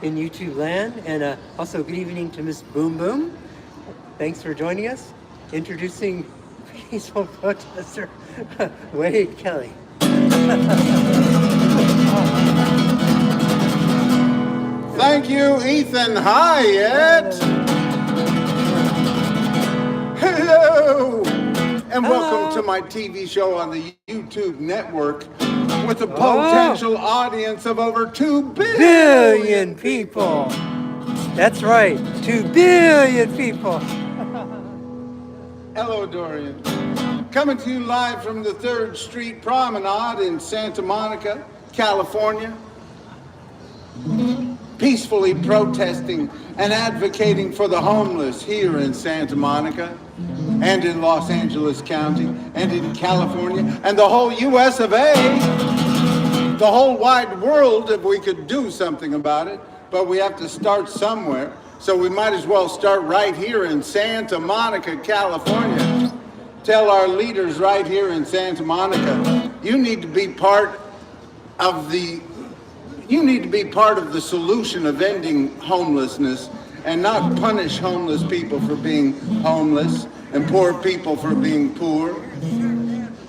in YouTube land. And also good evening to Miss Boom Boom. Thanks for joining us. Introducing peaceful protester Wade Kelley. Thank you, Ethan Hyatt. Hello, and welcome to my TV show on the YouTube network with a potential audience of over 2 billion people. That's right, 2 billion people. Hello, Dorian. Coming to you live from the 3rd Street Promenade in Santa Monica, California. Peacefully protesting and advocating for the homeless here in Santa Monica and in Los Angeles County and in California and the whole US of A, the whole wide world if we could do something about it, but we have to start somewhere. So we might as well start right here in Santa Monica, California. Tell our leaders right here in Santa Monica, you need to be part of the solution of ending homelessness and not punish homeless people for being homeless and poor people for being poor.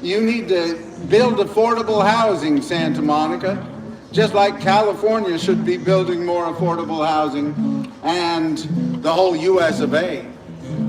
You need to build affordable housing, Santa Monica, just like California should be building more affordable housing and the whole US of A.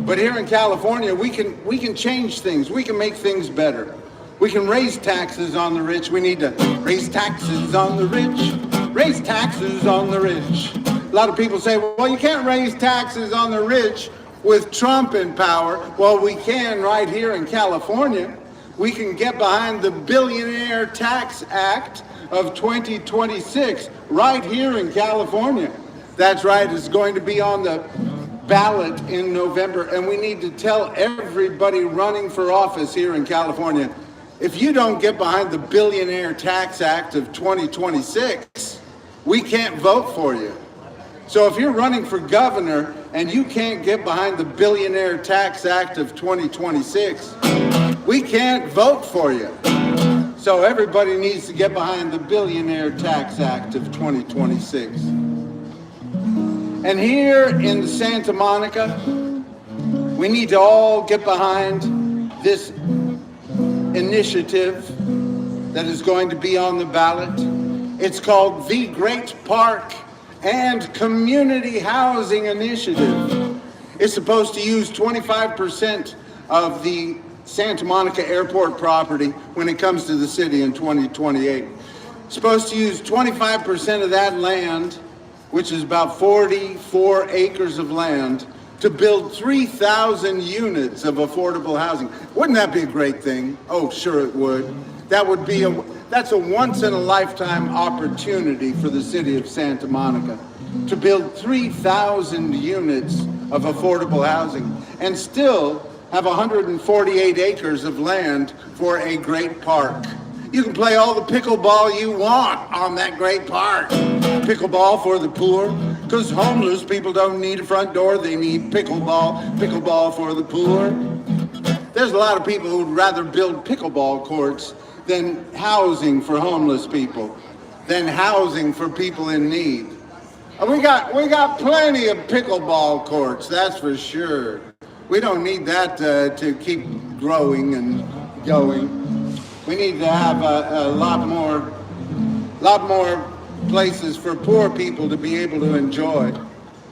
But here in California, we can change things. We can make things better. We can raise taxes on the rich. We need to raise taxes on the rich. Raise taxes on the rich. A lot of people say, well, you can't raise taxes on the rich with Trump in power. Well, we can right here in California. We can get behind the Billionaire Tax Act of 2026 right here in California. That's right, it's going to be on the ballot in November, and we need to tell everybody running for office here in California, if you don't get behind the Billionaire Tax Act of 2026, we can't vote for you. So if you're running for governor and you can't get behind the Billionaire Tax Act of 2026, we can't vote for you. So everybody needs to get behind the Billionaire Tax Act of 2026. And here in Santa Monica, we need to all get behind this initiative that is going to be on the ballot. It's called the Great Park and Community Housing Initiative. It's supposed to use 25% of the Santa Monica Airport property when it comes to the city in 2028. It's supposed to use 25% of that land, which is about 44 acres of land, to build 3,000 units of affordable housing. Wouldn't that be a great thing? Oh, sure it would. That's a once-in-a-lifetime opportunity for the city of Santa Monica to build 3,000 units of affordable housing and still have 148 acres of land for a great park. You can play all the pickleball you want on that great park. Pickleball for the poor, because homeless people don't need a front door, they need pickleball. Pickleball for the poor. There's a lot of people who'd rather build pickleball courts than housing for homeless people, than housing for people in need. And we got plenty of pickleball courts, that's for sure. We don't need that to keep growing and going. We need to have a lot more places for poor people to be able to enjoy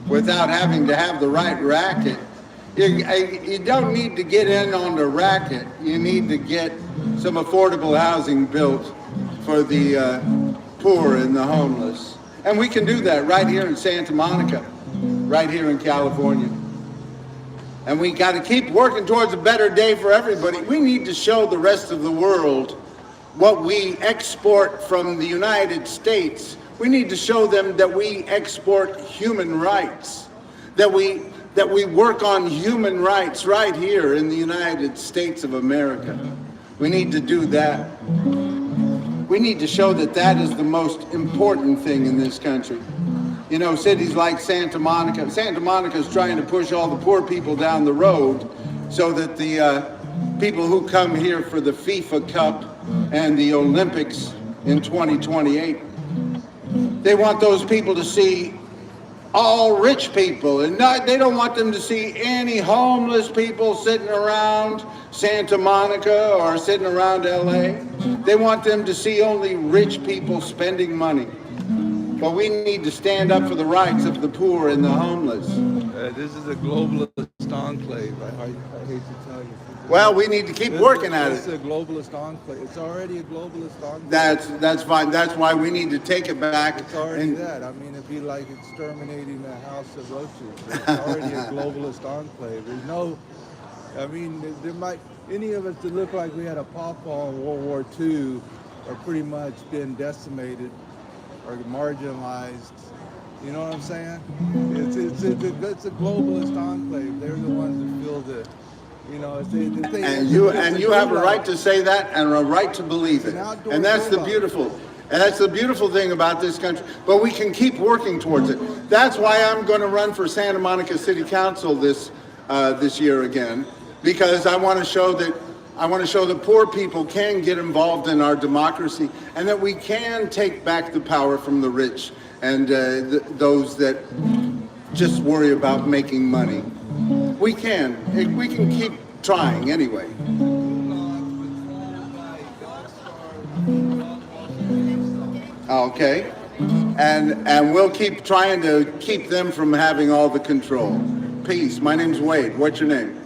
without having to have the right racket. You don't need to get in on the racket. You need to get some affordable housing built for the poor and the homeless. And we can do that right here in Santa Monica, right here in California. And we got to keep working towards a better day for everybody. We need to show the rest of the world what we export from the United States. We need to show them that we export human rights, that we work on human rights right here in the United States of America. We need to do that. We need to show that that is the most important thing in this country. You know, cities like Santa Monica is trying to push all the poor people down the road so that the people who come here for the FIFA Cup and the Olympics in 2028, they want those people to see all rich people, and they don't want them to see any homeless people sitting around Santa Monica or sitting around LA. They want them to see only rich people spending money. But we need to stand up for the rights of the poor and the homeless. This is a globalist enclave. I hate to tell you. Well, we need to keep working at it. It's a globalist enclave. It's already a globalist enclave. That's fine. That's why we need to take it back. It's already that. I mean, it'd be like exterminating a house of roaches. It's already a globalist enclave. There's no, I mean, there might, any of us that look like we had a pawpaw in World War II are pretty much been decimated or marginalized. You know what I'm saying? It's a globalist enclave. They're the ones that feel the, you know, and you have a right to say that and a right to believe it. And that's the beautiful thing about this country. But we can keep working towards it. That's why I'm going to run for Santa Monica City Council this year again, because I want to show that poor people can get involved in our democracy, and that we can take back the power from the rich and those that just worry about making money. We can keep trying anyway. Okay, and we'll keep trying to keep them from having all the control. Peace. My name's Wade. What's your name?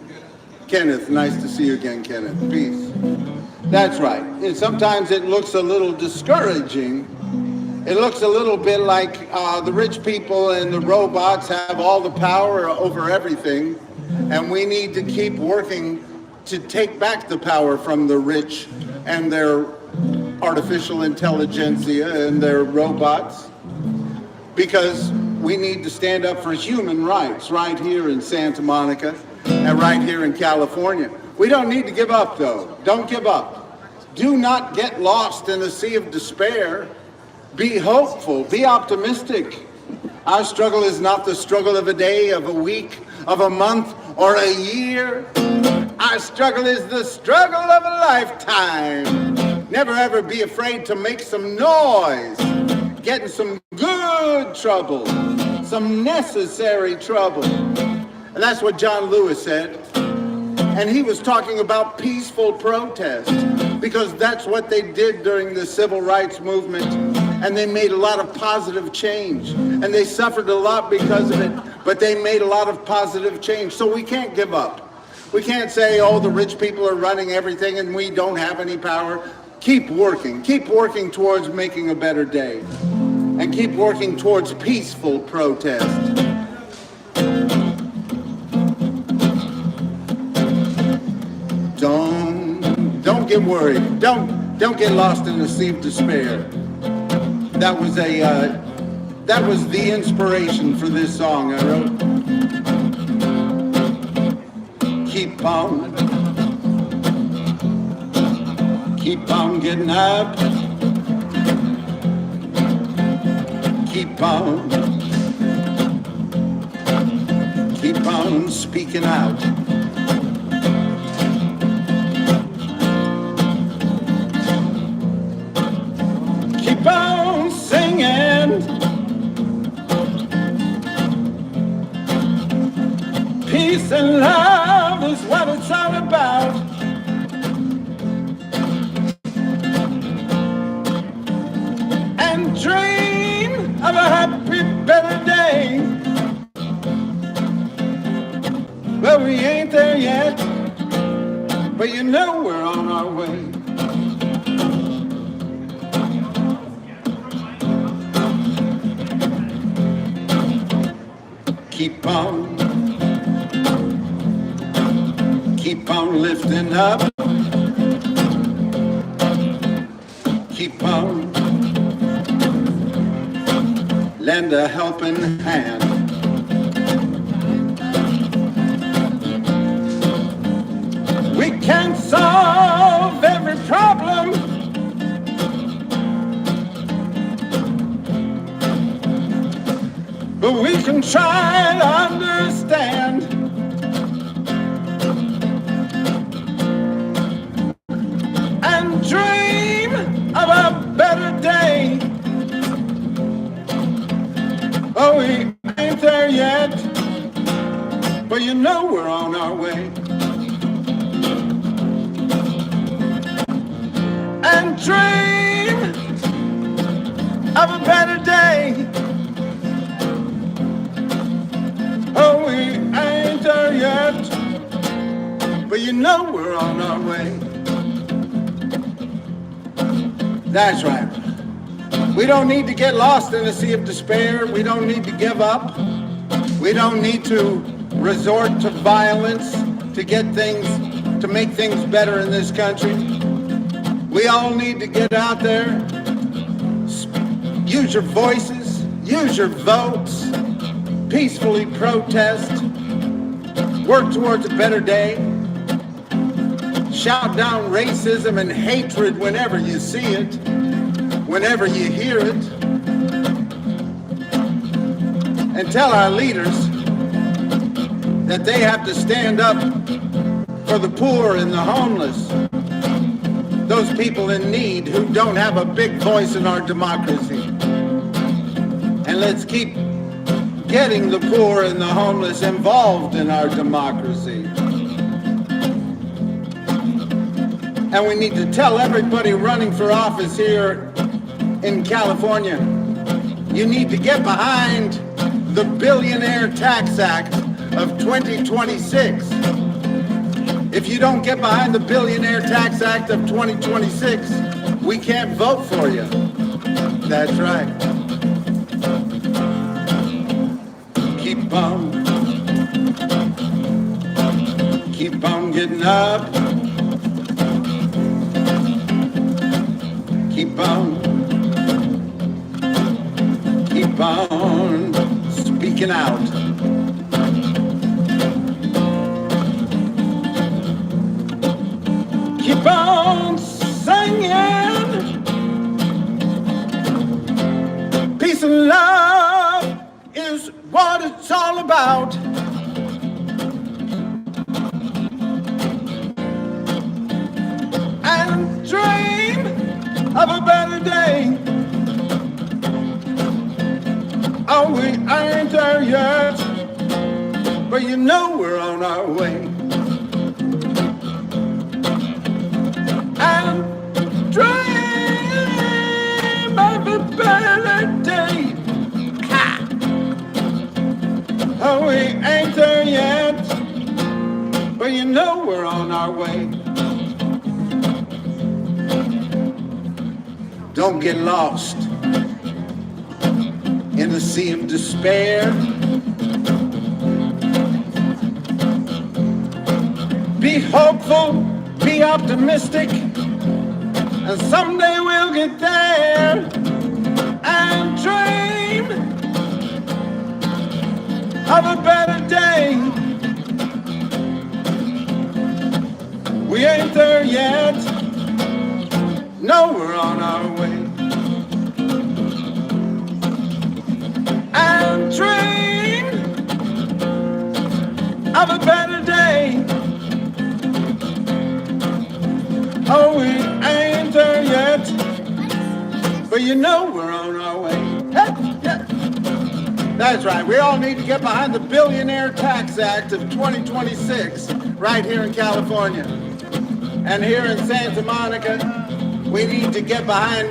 Kenneth. Nice to see you again, Kenneth. Peace. That's right. Sometimes it looks a little discouraging. It looks a little bit like the rich people and the robots have all the power over everything, and we need to keep working to take back the power from the rich and their artificial intelligentsia and their robots, because we need to stand up for human rights right here in Santa Monica and right here in California. We don't need to give up, though. Don't give up. Do not get lost in a sea of despair. Be hopeful, be optimistic. Our struggle is not the struggle of a day, of a week, of a month, or a year. Our struggle is the struggle of a lifetime. Never ever be afraid to make some noise. Get in some good trouble, some necessary trouble. And that's what John Lewis said. And he was talking about peaceful protest, because that's what they did during the civil rights movement. And they made a lot of positive change. And they suffered a lot because of it, but they made a lot of positive change. So we can't give up. We can't say, oh, the rich people are running everything and we don't have any power. Keep working towards making a better day. And keep working towards peaceful protest. Don't get worried. Don't get lost in the sea of despair. That was the inspiration for this song I wrote. Keep on getting up. Keep on speaking out. Keep on singing. Peace and love is what it's all about. And dream of a happy, better day. Well, we ain't there yet, but you know we're on our way. Keep on lifting up. Keep on, lend a helping hand. We can't solve every problem, but we can try to understand. And dream of a better day. Oh, we ain't there yet, but you know we're on our way. And dream of a better day. Oh, we ain't there yet, but you know we're on our way. That's right. We don't need to get lost in a sea of despair. We don't need to give up. We don't need to resort to violence to get things, to make things better in this country. We all need to get out there, use your voices, use your votes, peacefully protest, work towards a better day, shout down racism and hatred whenever you see it, whenever you hear it, and tell our leaders that they have to stand up for the poor and the homeless, those people in need who don't have a big voice in our democracy. And let's keep getting the poor and the homeless involved in our democracy. And we need to tell everybody running for office here in California, you need to get behind the Billionaire Tax Act of 2026. If you don't get behind the Billionaire Tax Act of 2026, we can't vote for you. That's right. Keep on getting up. Keep on speaking out. Keep on singing. Peace and love is what it's all about. And dream of a better day. Oh, we ain't there yet, but you know we're on our way. And dream of a better day. Ha! Oh, we ain't there yet, but you know we're on our way. Don't get lost in the sea of despair. Be hopeful, be optimistic, and someday we'll get there. And dream of a better day. We ain't there yet. No, we're on our way. And dream of a better day. Oh, we ain't there yet, but you know we're on our way. Hey, yeah. That's right. We all need to get behind the Billionaire Tax Act of 2026 right here in California. And here in Santa Monica, we need to get behind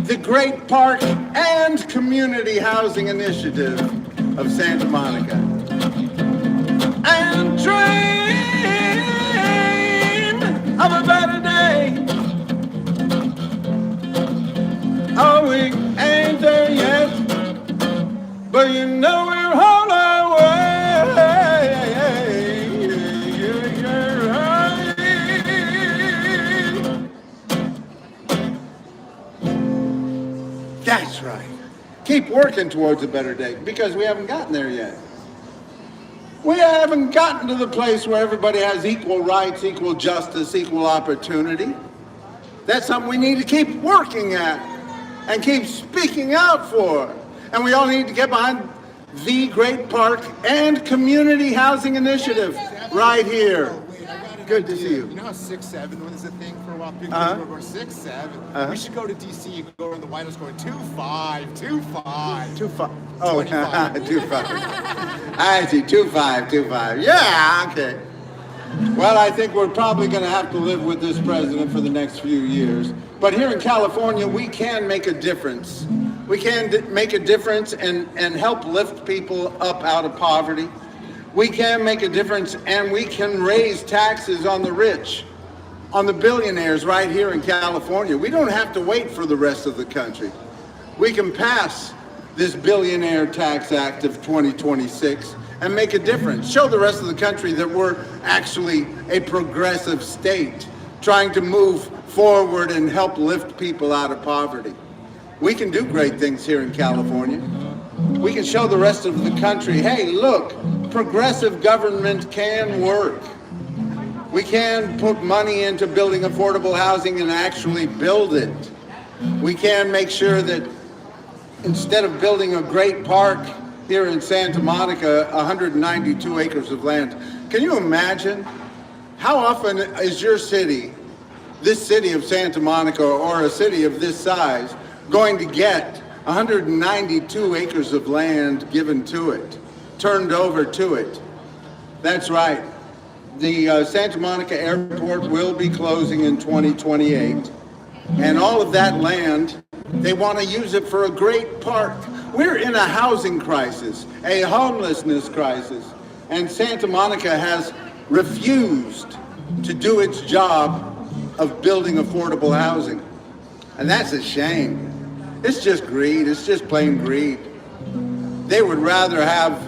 the Great Park and Community Housing Initiative of Santa Monica. And dream of a better day. Oh, we ain't there yet, but you know we're on our way. That's right. Keep working towards a better day, because we haven't gotten there yet. We haven't gotten to the place where everybody has equal rights, equal justice, equal opportunity. That's something we need to keep working at and keep speaking out for. And we all need to get behind the Great Park and Community Housing Initiative right here Good to see you. You know how 6'7" was a thing for a while? People Uh-huh. were going 6'7". Uh-huh. We should go to DC and go in the White House going 2'5", 2'5". 2'5". Oh, 25. 2'5". I see, 2'5", 2'5". Yeah, okay. Well, I think we're probably going to have to live with this president for the next few years. But here in California, we can make a difference. We can make a difference and help lift people up out of poverty. We can make a difference, and we can raise taxes on the rich, on the billionaires right here in California. We don't have to wait for the rest of the country. We can pass this Billionaire Tax Act of 2026 and make a difference. Show the rest of the country that we're actually a progressive state trying to move forward and help lift people out of poverty. We can do great things here in California. We can show the rest of the country, hey, look, progressive government can work. We can put money into building affordable housing and actually build it. We can make sure that instead of building a great park here in Santa Monica, 192 acres of land, can you imagine how often is your city, this city of Santa Monica or a city of this size, going to get 192 acres of land given to it, turned over to it? That's right. The Santa Monica Airport will be closing in 2028. And all of that land, they want to use it for a great park. We're in a housing crisis, a homelessness crisis. And Santa Monica has refused to do its job of building affordable housing. And that's a shame. It's just greed. It's just plain greed. They would rather have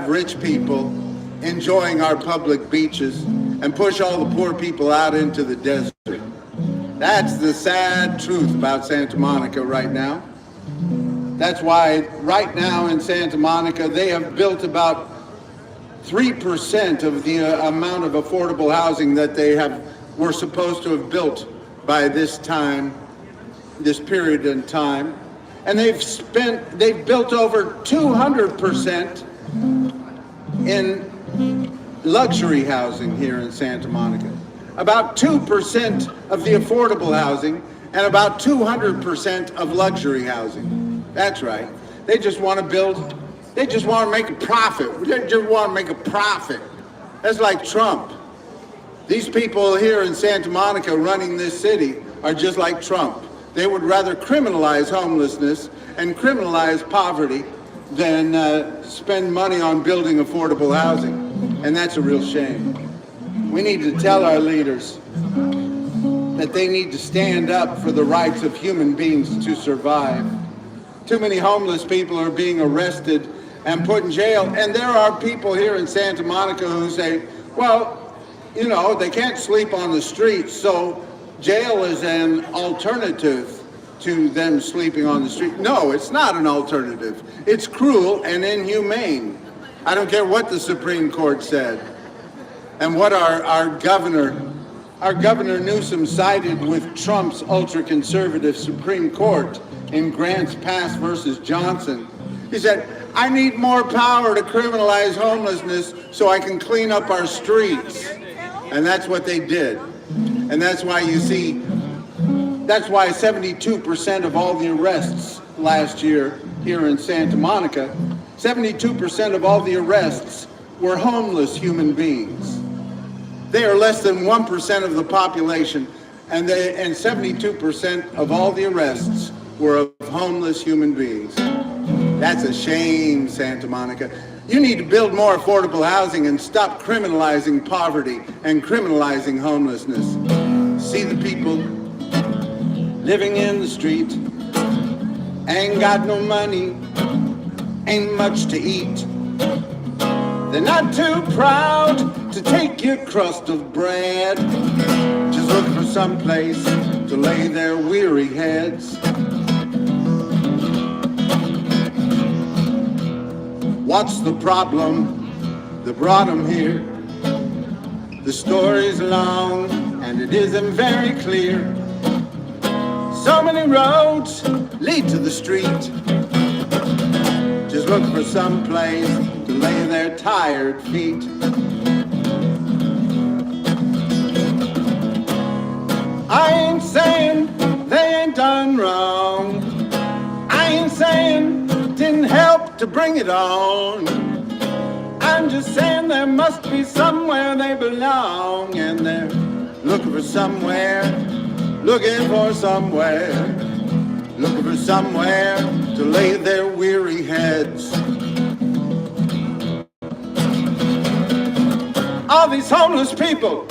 rich people enjoying our public beaches and push all the poor people out into the desert. That's the sad truth about Santa Monica right now. That's why right now in Santa Monica, they have built about 3% of the amount of affordable housing that they were supposed to have built by this period in time. And they've built over 200% in luxury housing here in Santa Monica. About 2% of the affordable housing and about 200% of luxury housing. That's right. They just want to build, they just want to make a profit. They just want to make a profit. That's like Trump. These people here in Santa Monica running this city are just like Trump. They would rather criminalize homelessness and criminalize poverty than spend money on building affordable housing. And that's a real shame. We need to tell our leaders that they need to stand up for the rights of human beings to survive. Too many homeless people are being arrested and put in jail. And there are people here in Santa Monica who say, well, you know, they can't sleep on the streets, so jail is an alternative to them sleeping on the street. No, it's not an alternative. It's cruel and inhumane. I don't care what the Supreme Court said. And what our governor Newsom sided with Trump's ultra-conservative Supreme Court in Grants Pass versus Johnson. He said, I need more power to criminalize homelessness so I can clean up our streets. And that's what they did. And that's why you see, that's why 72% of all the arrests last year here in Santa Monica, 72% of all the arrests were homeless human beings. They are less than 1% of the population, and 72% of all the arrests were of homeless human beings. That's a shame, Santa Monica. You need to build more affordable housing and stop criminalizing poverty and criminalizing homelessness. See the people living in the street, ain't got no money, ain't much to eat. They're not too proud to take your crust of bread, just looking for some place to lay their weary heads. What's the problem that brought them here? The story's long and it isn't very clear. So many roads lead to the street, just looking for some place to lay their tired feet. I ain't saying they ain't done wrong. I ain't saying didn't help to bring it on. I'm just saying there must be somewhere they belong, and they're looking for somewhere, looking for somewhere, looking for somewhere to lay their weary heads. All these homeless people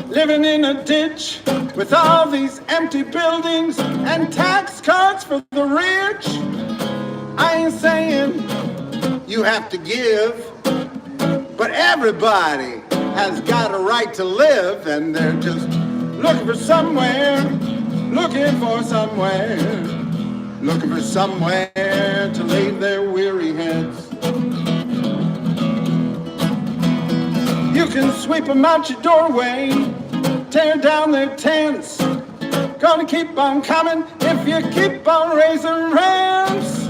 living in a ditch with all these empty buildings and tax cuts for the rich. I ain't saying you have to give, but everybody has got a right to live, and they're just looking for somewhere, looking for somewhere, looking for somewhere to lay their weary heads. You can sweep them out your doorway, tear down their tents. Gonna keep on coming if you keep on raising rents.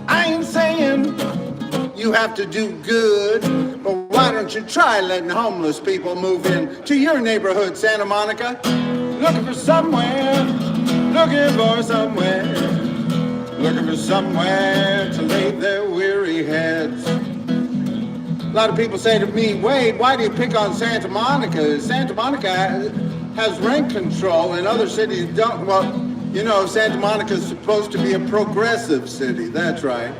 I ain't saying you have to do good, but why don't you try letting homeless people move in to your neighborhood, Santa Monica? Looking for somewhere, looking for somewhere, looking for somewhere to lay their weary heads. A lot of people say to me, Wade, why do you pick on Santa Monica? Santa Monica has rent control and other cities don't. Well, you know, Santa Monica is supposed to be a progressive city. That's right.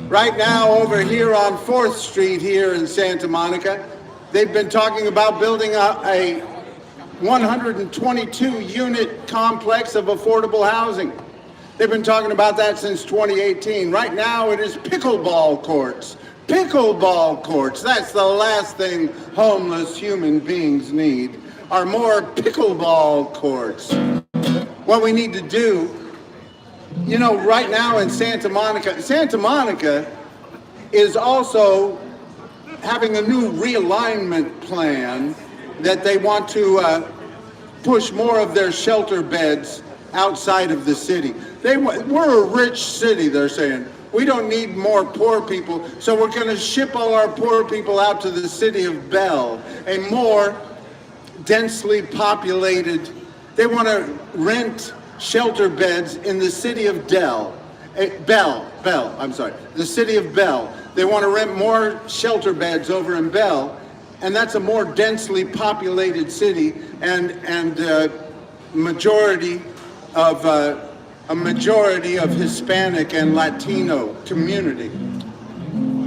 Right now, over here on 4th Street here in Santa Monica, they've been talking about building a 122-unit complex of affordable housing. They've been talking about that since 2018. Right now, it is pickleball courts. Pickleball courts. That's the last thing homeless human beings need, are more pickleball courts. What we need to do, you know, right now in Santa Monica is also having a new realignment plan that they want to push more of their shelter beds outside of the city. We're a rich city, they're saying. We don't need more poor people, so we're going to ship all our poor people out to the city of Bell, a more densely populated. They want to rent shelter beds in the city of the city of Bell. They want to rent more shelter beds over in Bell, and that's a more densely populated city and a majority of Hispanic and Latino community.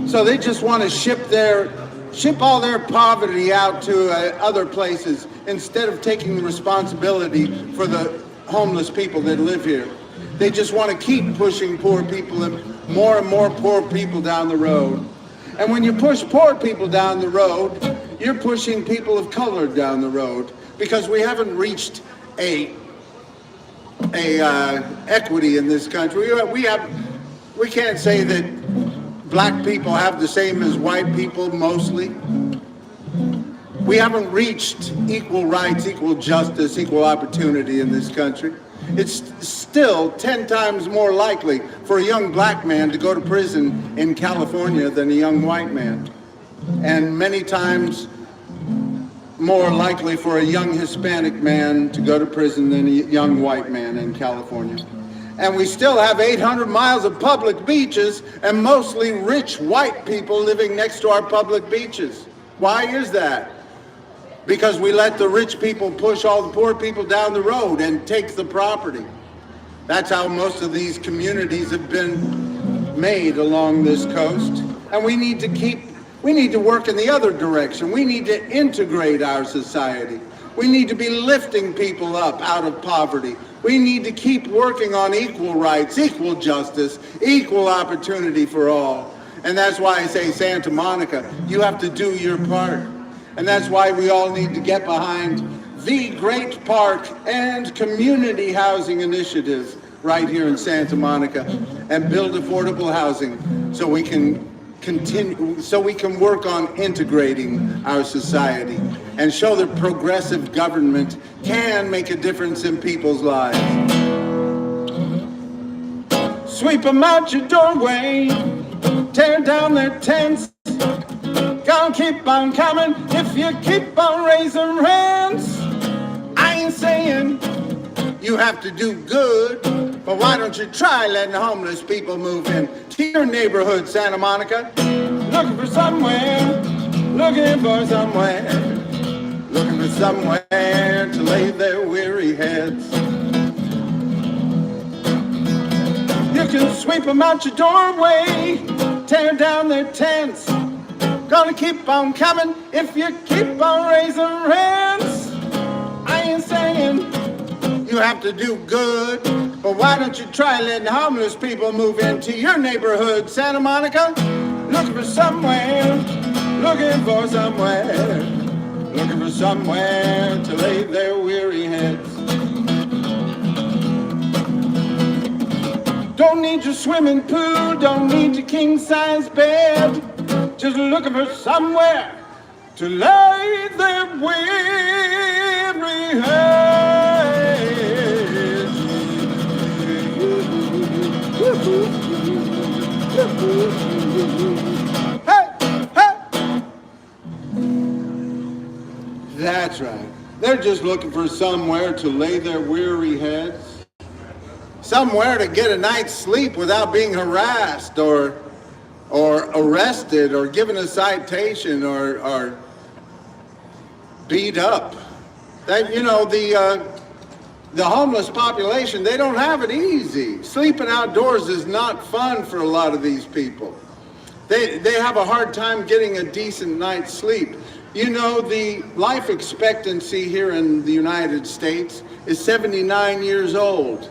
So they just want to ship all their poverty out to other places instead of taking the responsibility for the homeless people that live here. They just want to keep pushing poor people and more poor people down the road. And when you push poor people down the road, you're pushing people of color down the road, because we haven't reached equity in this country. We can't say that black people have the same as white people mostly. We haven't reached equal rights, equal justice, equal opportunity in this country. It's still 10 times more likely for a young black man to go to prison in California than a young white man. And many times more likely for a young Hispanic man to go to prison than a young white man in California. And we still have 800 miles of public beaches and mostly rich white people living next to our public beaches. Why is that? Because we let the rich people push all the poor people down the road and take the property. That's how most of these communities have been made along this coast. And we need to work in the other direction. We need to integrate our society. We need to be lifting people up out of poverty. We need to keep working on equal rights, equal justice, equal opportunity for all. And that's why I say, Santa Monica, you have to do your part. And that's why we all need to get behind the Great Park and Community Housing Initiative right here in Santa Monica and build affordable housing so we can work on integrating our society and show that progressive government can make a difference in people's lives. Sweep them out your doorway, tear down their tents. Gonna keep on coming if you keep on raising rents. I ain't saying you have to do good, but why don't you try letting homeless people move in to your neighborhood, Santa Monica? Looking for somewhere, looking for somewhere, looking for somewhere to lay their weary heads. You can sweep them out your doorway, tear down their tents. Gonna keep on coming if you keep on raising rents. I ain't saying you have to do good, but why don't you try letting homeless people move into your neighborhood, Santa Monica? Looking for somewhere, looking for somewhere, looking for somewhere to lay their weary heads. Don't need your swimming pool, don't need your king-size bed. Just looking for somewhere to lay their weary heads. Hey, hey. That's right. They're just looking for somewhere to lay their weary heads. Somewhere to get a night's sleep without being harassed or arrested or given a citation or beat up. That, you know, the homeless population, they don't have it easy. Sleeping outdoors is not fun for a lot of these people. They have a hard time getting a decent night's sleep. You know, the life expectancy here in the United States is 79 years old.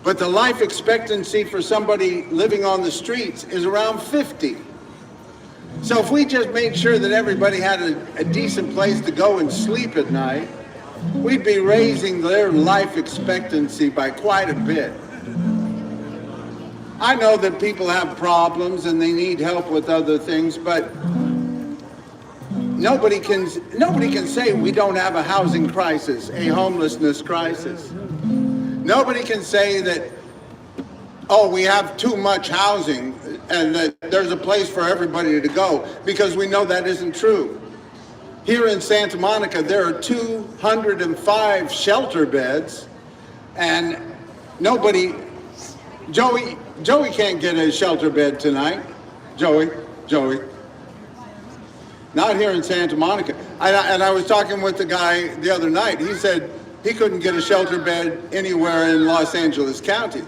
But the life expectancy for somebody living on the streets is around 50. So if we just made sure that everybody had a decent place to go and sleep at night, we'd be raising their life expectancy by quite a bit. I know that people have problems and they need help with other things, but nobody can say we don't have a housing crisis, a homelessness crisis. Nobody can say that, oh, we have too much housing and that there's a place for everybody to go, because we know that isn't true. Here in Santa Monica, there are 205 shelter beds, and nobody, Joey can't get a shelter bed tonight. Joey. Not here in Santa Monica. And I was talking with the guy the other night. He said he couldn't get a shelter bed anywhere in Los Angeles County.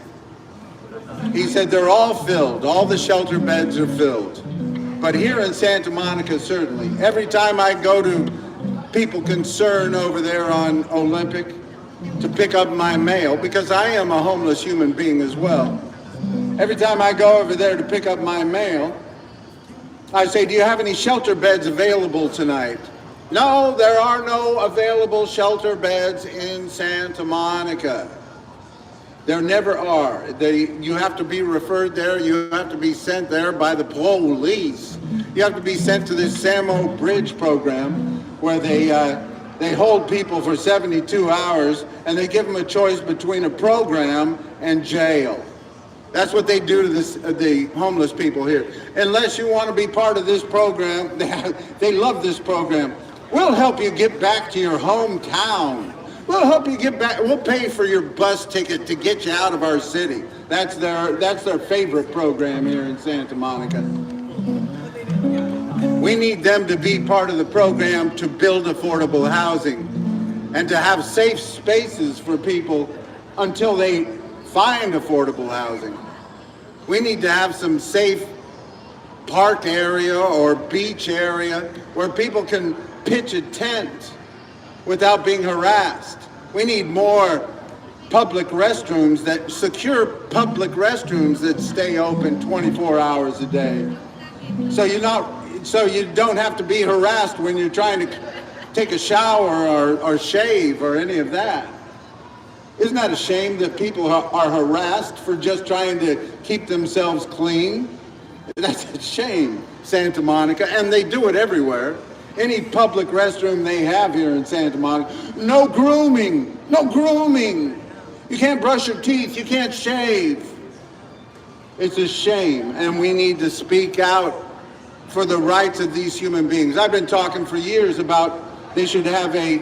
He said they're all filled. All the shelter beds are filled. But here in Santa Monica, certainly. Every time I go to People Concern over there on Olympic to pick up my mail, because I am a homeless human being as well. Every time I go over there to pick up my mail, I say, do you have any shelter beds available tonight? No, there are no available shelter beds in Santa Monica. There never are. You have to be referred there. You have to be sent there by the police. You have to be sent to this Samo Bridge program where they hold people for 72 hours and they give them a choice between a program and jail. That's what they do to the homeless people here. Unless you want to be part of this program, they love this program. We'll help you get back to your hometown. We'll help you get back. We'll pay for your bus ticket to get you out of our city. That's their favorite program here in Santa Monica. We need them to be part of the program to build affordable housing and to have safe spaces for people until they find affordable housing. We need to have some safe park area or beach area where people can pitch a tent without being harassed. We need more public restrooms, secure public restrooms that stay open 24 hours a day. So you don't have to be harassed when you're trying to take a shower or shave or any of that. Isn't that a shame that people are harassed for just trying to keep themselves clean? That's a shame, Santa Monica, and they do it everywhere. Any public restroom they have here in Santa Monica, no grooming. You can't brush your teeth, you can't shave. It's a shame, and we need to speak out for the rights of these human beings. I've been talking for years about they should have a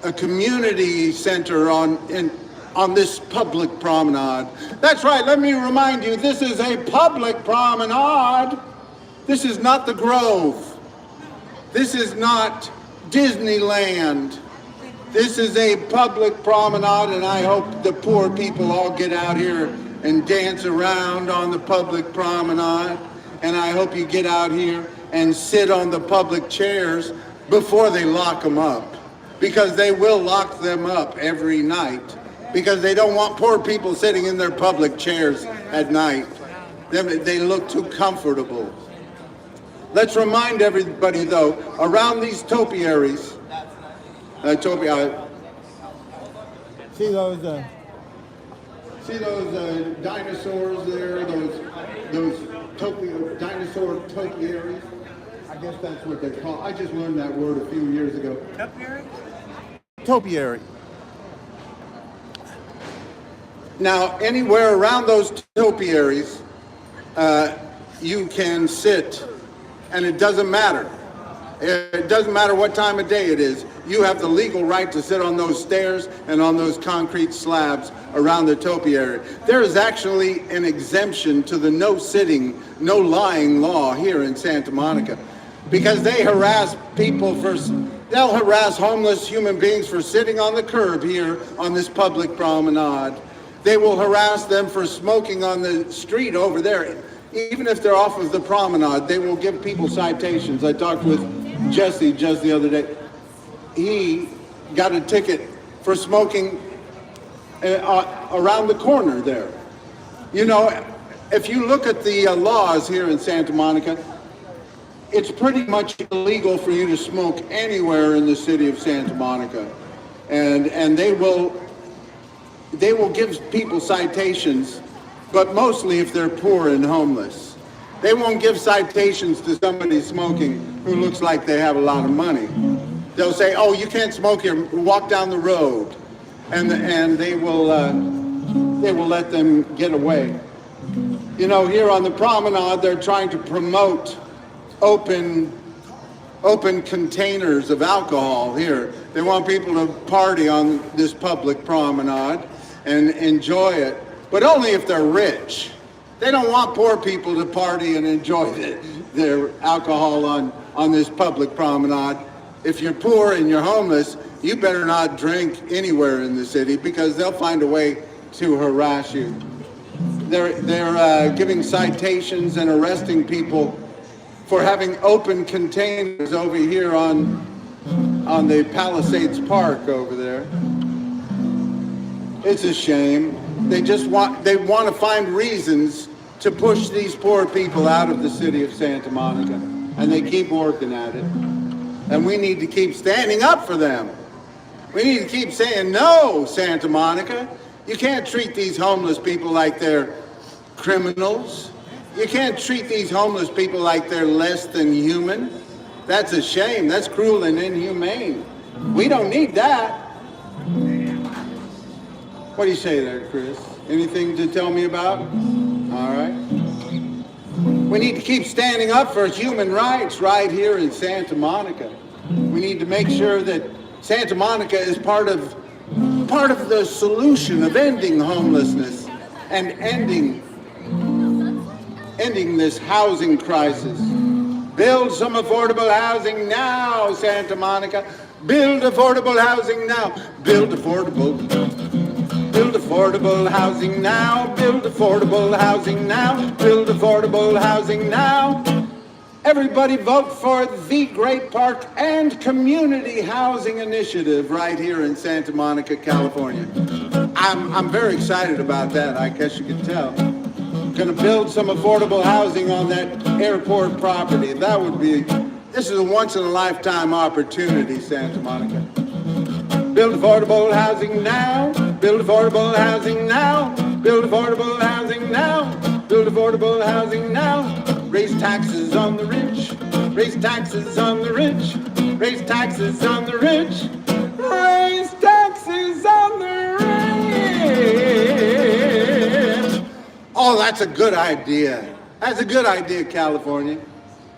a community center on this public promenade. That's right, let me remind you, this is a public promenade. This is not the Grove. This is not Disneyland. This is a public promenade, and I hope the poor people all get out here and dance around on the public promenade. And I hope you get out here and sit on the public chairs before they lock them up. Because they will lock them up every night. Because they don't want poor people sitting in their public chairs at night. They look too comfortable. Let's remind everybody, though, around these topiaries, see those dinosaurs there, those dinosaur topiaries? I guess that's what they're called. I just learned that word a few years ago. Topiary? Topiary. Now, anywhere around those topiaries, you can sit, and it doesn't matter. It doesn't matter what time of day it is. You have the legal right to sit on those stairs and on those concrete slabs around the topiary. There is actually an exemption to the no sitting, no lying law here in Santa Monica, because they harass people they'll harass homeless human beings for sitting on the curb here on this public promenade. They will harass them for smoking on the street over there. Even if they're off of the promenade, they will give people citations. I talked with Jesse just the other day. He got a ticket for smoking around the corner there. You know, if you look at the laws here in Santa Monica, it's pretty much illegal for you to smoke anywhere in the city of Santa Monica. And they will give people citations, but mostly if they're poor and homeless. They won't give citations to somebody smoking who looks like they have a lot of money. They'll say, oh, you can't smoke here, walk down the road. And they will let them get away. You know, here on the promenade, they're trying to promote open containers of alcohol here. They want people to party on this public promenade and enjoy it, but only if they're rich. They don't want poor people to party and enjoy their alcohol on this public promenade. If you're poor and you're homeless, you better not drink anywhere in the city because they'll find a way to harass you. They're giving citations and arresting people for having open containers over here on the Palisades Park over there. It's a shame. They want to find reasons to push these poor people out of the city of Santa Monica, and they keep working at it. And we need to keep standing up for them. We need to keep saying, no, Santa Monica. You can't treat these homeless people like they're criminals. You can't treat these homeless people like they're less than human. That's a shame. That's cruel and inhumane. We don't need that. What do you say there, Chris? Anything to tell me about? All right. We need to keep standing up for human rights right here in Santa Monica. We need to make sure that Santa Monica is part of the solution of ending homelessness and ending this housing crisis. Build some affordable housing now, Santa Monica. Build affordable housing now. Build affordable housing now. Build affordable housing now. Build affordable housing now. Everybody vote for the Great Park and Community Housing Initiative right here in Santa Monica, California. I'm very excited about that, I guess you can tell. Going to build some affordable housing on that airport property. This is a once-in-a-lifetime opportunity, Santa Monica. Build affordable housing now. Build affordable housing now. Build affordable housing now. Build affordable housing now. Raise taxes on the rich. Raise taxes on the rich. Raise taxes on the rich. Raise taxes on the rich. Oh, that's a good idea. That's a good idea, California.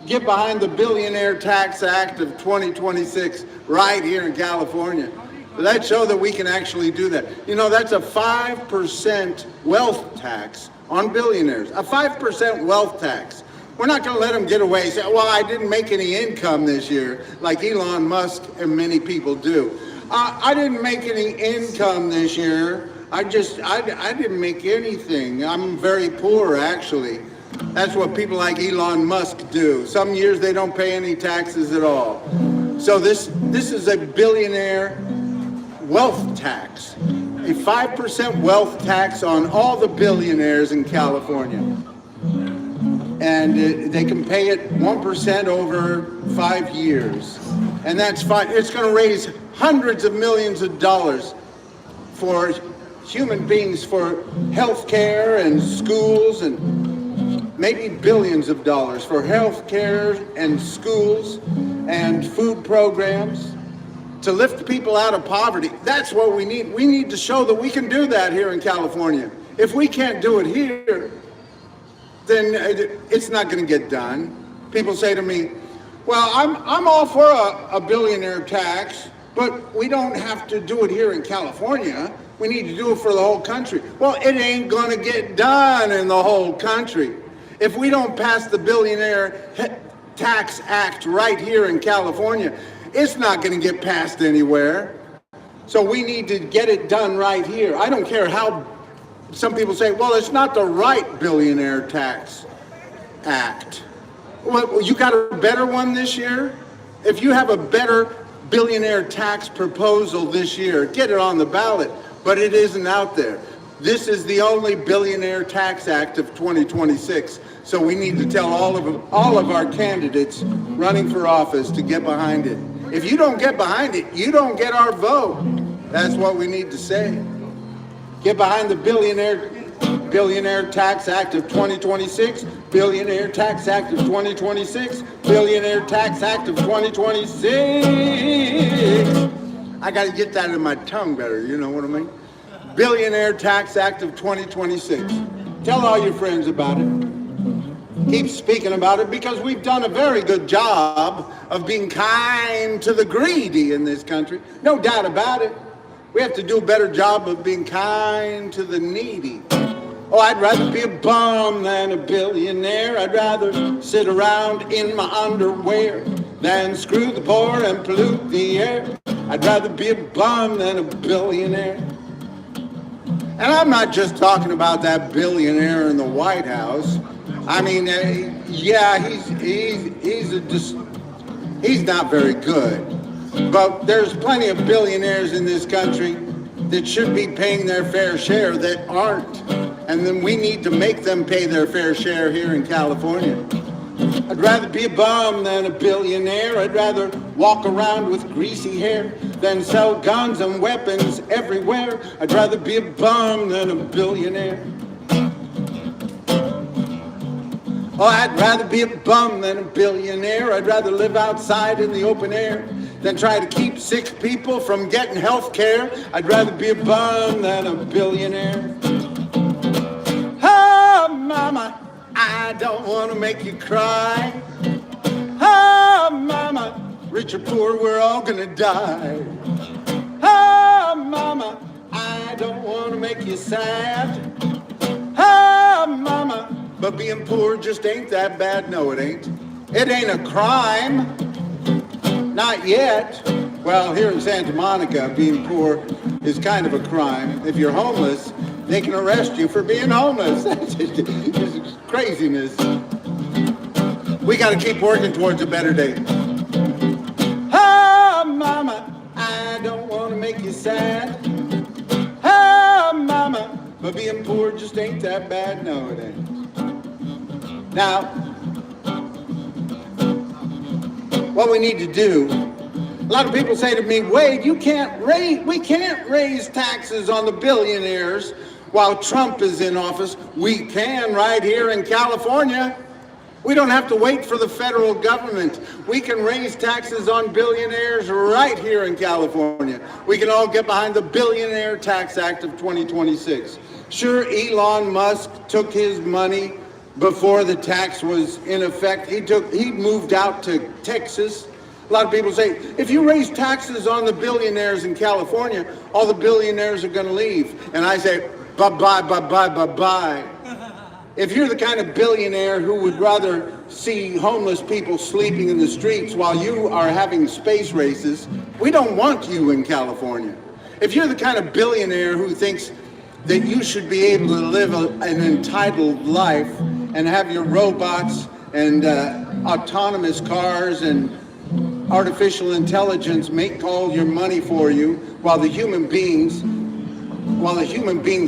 Get behind the Billionaire Tax Act of 2026 right here in California. Let's show that we can actually do that. You know, that's a 5% wealth tax on billionaires. A 5% wealth tax. We're not going to let them get away and say, well, I didn't make any income this year, like Elon Musk and many people do. I didn't make any income this year. I didn't make anything. I'm very poor, actually. That's what people like Elon Musk do. Some years they don't pay any taxes at all. So this is a billionaire wealth tax, a 5% wealth tax on all the billionaires in California. And they can pay it 1% over 5 years. And that's fine. It's going to raise hundreds of millions of dollars for human beings, for health care and schools, and maybe billions of dollars for health care and schools and food programs to lift people out of poverty. That's what we need. We need to show that we can do that here in California. If we can't do it here, then it's not going to get done. People say to me, well, I'm all for a billionaire tax, but we don't have to do it here in California. We need to do it for the whole country. Well, it ain't going to get done in the whole country. If we don't pass the Billionaire Tax Act right here in California, it's not going to get passed anywhere. So we need to get it done right here. I don't care how some people say, well, it's not the right Billionaire Tax Act. Well, you got a better one this year? If you have a better billionaire tax proposal this year, get it on the ballot, but it isn't out there. This is the only Billionaire Tax Act of 2026, so we need to tell all of our candidates running for office to get behind it. If you don't get behind it, you don't get our vote. That's what we need to say. Get behind the Billionaire Tax Act of 2026, Billionaire Tax Act of 2026, Billionaire Tax Act of 2026. I got to get that in my tongue better, you know what I mean? Billionaire Tax Act of 2026. Tell all your friends about it. Keep speaking about it, because we've done a very good job of being kind to the greedy in this country. No doubt about it. We have to do a better job of being kind to the needy. Oh, I'd rather be a bum than a billionaire. I'd rather sit around in my underwear than screw the poor and pollute the air. I'd rather be a bum than a billionaire. And I'm not just talking about that billionaire in the White House. I mean, yeah, he's not very good. But there's plenty of billionaires in this country that should be paying their fair share that aren't. And then we need to make them pay their fair share here in California. I'd rather be a bum than a billionaire. I'd rather walk around with greasy hair than sell guns and weapons everywhere. I'd rather be a bum than a billionaire. Oh, I'd rather be a bum than a billionaire. I'd rather live outside in the open air than try to keep sick people from getting health care. I'd rather be a bum than a billionaire. Oh, mama, I don't want to make you cry. Oh, mama, rich or poor, we're all gonna die. Oh, mama, I don't want to make you sad. Oh, mama, but being poor just ain't that bad. No, it ain't. It ain't a crime. Not yet. Well, here in Santa Monica, being poor is kind of a crime. If you're homeless, they can arrest you for being homeless. That's just craziness. We got to keep working towards a better day. Oh, mama, I don't want to make you sad. Oh, mama, but being poor just ain't that bad. No, it ain't. Now, what we need to do, a lot of people say to me, Wade, we can't raise taxes on the billionaires while Trump is in office. We can right here in California. We don't have to wait for the federal government. We can raise taxes on billionaires right here in California. We can all get behind the Billionaire Tax Act of 2026. Sure, Elon Musk took his money before the tax was in effect. He moved out to Texas A lot of people say, if you raise taxes on the billionaires in California, all the billionaires are going to leave. And I say, bye-bye, bye-bye, bye-bye. If you're the kind of billionaire who would rather see homeless people sleeping in the streets while you are having space races, we don't want you in California. If you're the kind of billionaire who thinks that you should be able to live an entitled life and have your robots and autonomous cars and artificial intelligence make all your money for you while the human beings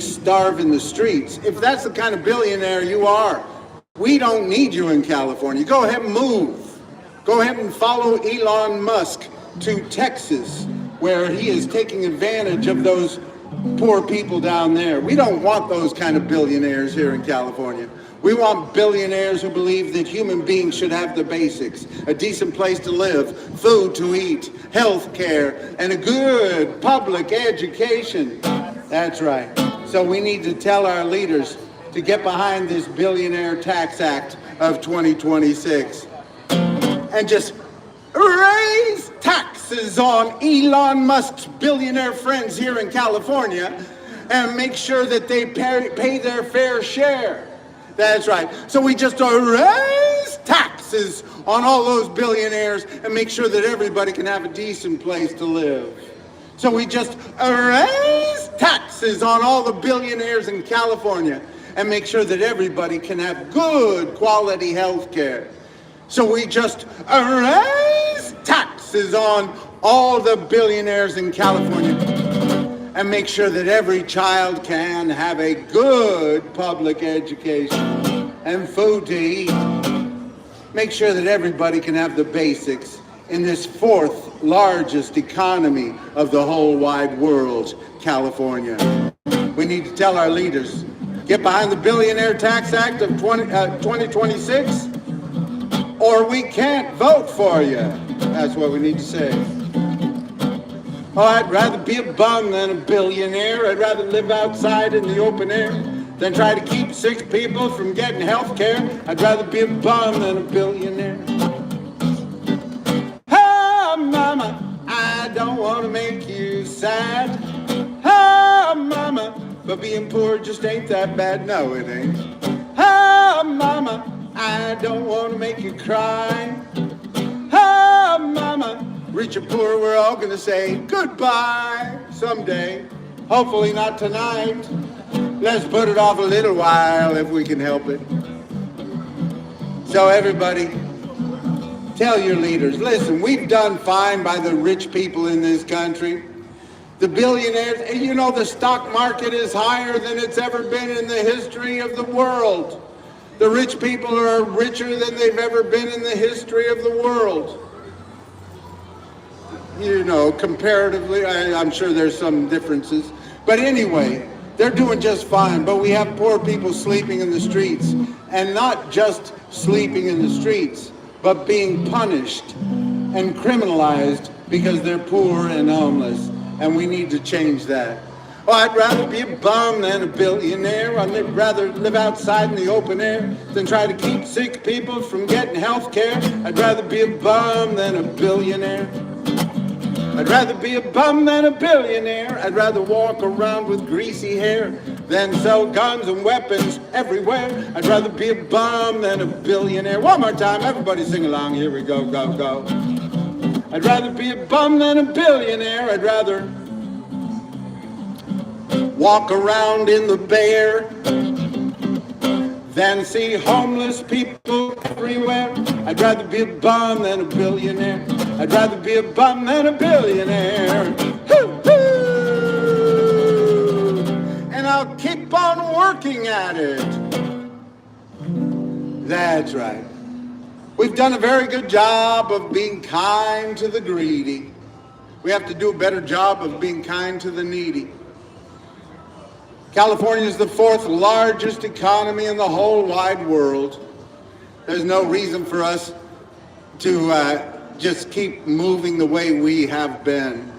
starve in the streets, if that's the kind of billionaire you are, we don't need you in California. Go ahead and move. Go ahead and follow Elon Musk to Texas, where he is taking advantage of those poor people down there. We don't want those kind of billionaires here in California. We want billionaires who believe that human beings should have the basics: a decent place to live, food to eat, health care, and a good public education. That's right. So we need to tell our leaders to get behind this Billionaire Tax Act of 2026 and just raise taxes on Elon Musk's billionaire friends here in California and make sure that they pay their fair share. That's right. So we just raise taxes on all those billionaires and make sure that everybody can have a decent place to live. So we just raise taxes on all the billionaires in California and make sure that everybody can have good quality health care. So we just raise taxes on all the billionaires in California and make sure that every child can have a good public education and food to eat. Make sure that everybody can have the basics in this fourth largest economy of the whole wide world, California. We need to tell our leaders, get behind the Billionaire Tax Act of 2026, or we can't vote for you. That's what we need to say. Oh, I'd rather be a bum than a billionaire. I'd rather live outside in the open air than try to keep sick people from getting health care. I'd rather be a bum than a billionaire. Oh, mama, I don't want to make you sad. Oh, mama, but being poor just ain't that bad. No, it ain't. Oh, mama, I don't want to make you cry. Oh, mama, rich or poor, we're all gonna say goodbye someday. Hopefully not tonight. Let's put it off a little while if we can help it. So everybody, tell your leaders, listen, we've done fine by the rich people in this country. The billionaires, you know, the stock market is higher than it's ever been in the history of the world. The rich people are richer than they've ever been in the history of the world. You know, comparatively, I'm sure there's some differences. But anyway, they're doing just fine. But we have poor people sleeping in the streets. And not just sleeping in the streets, but being punished and criminalized because they're poor and homeless. And we need to change that. Oh, I'd rather be a bum than a billionaire. I'd rather live outside in the open air than try to keep sick people from getting health care. I'd rather be a bum than a billionaire. I'd rather be a bum than a billionaire. I'd rather walk around with greasy hair than sell guns and weapons everywhere. I'd rather be a bum than a billionaire. One more time, everybody sing along. Here we go, go, go. I'd rather be a bum than a billionaire. I'd rather walk around in the Bay Area than see homeless people everywhere. I'd rather be a bum than a billionaire. I'd rather be a bum than a billionaire. Hoo-hoo! And I'll keep on working at it. That's right. We've done a very good job of being kind to the greedy. We have to do a better job of being kind to the needy. California is the fourth largest economy in the whole wide world. There's no reason for us to just keep moving the way we have been.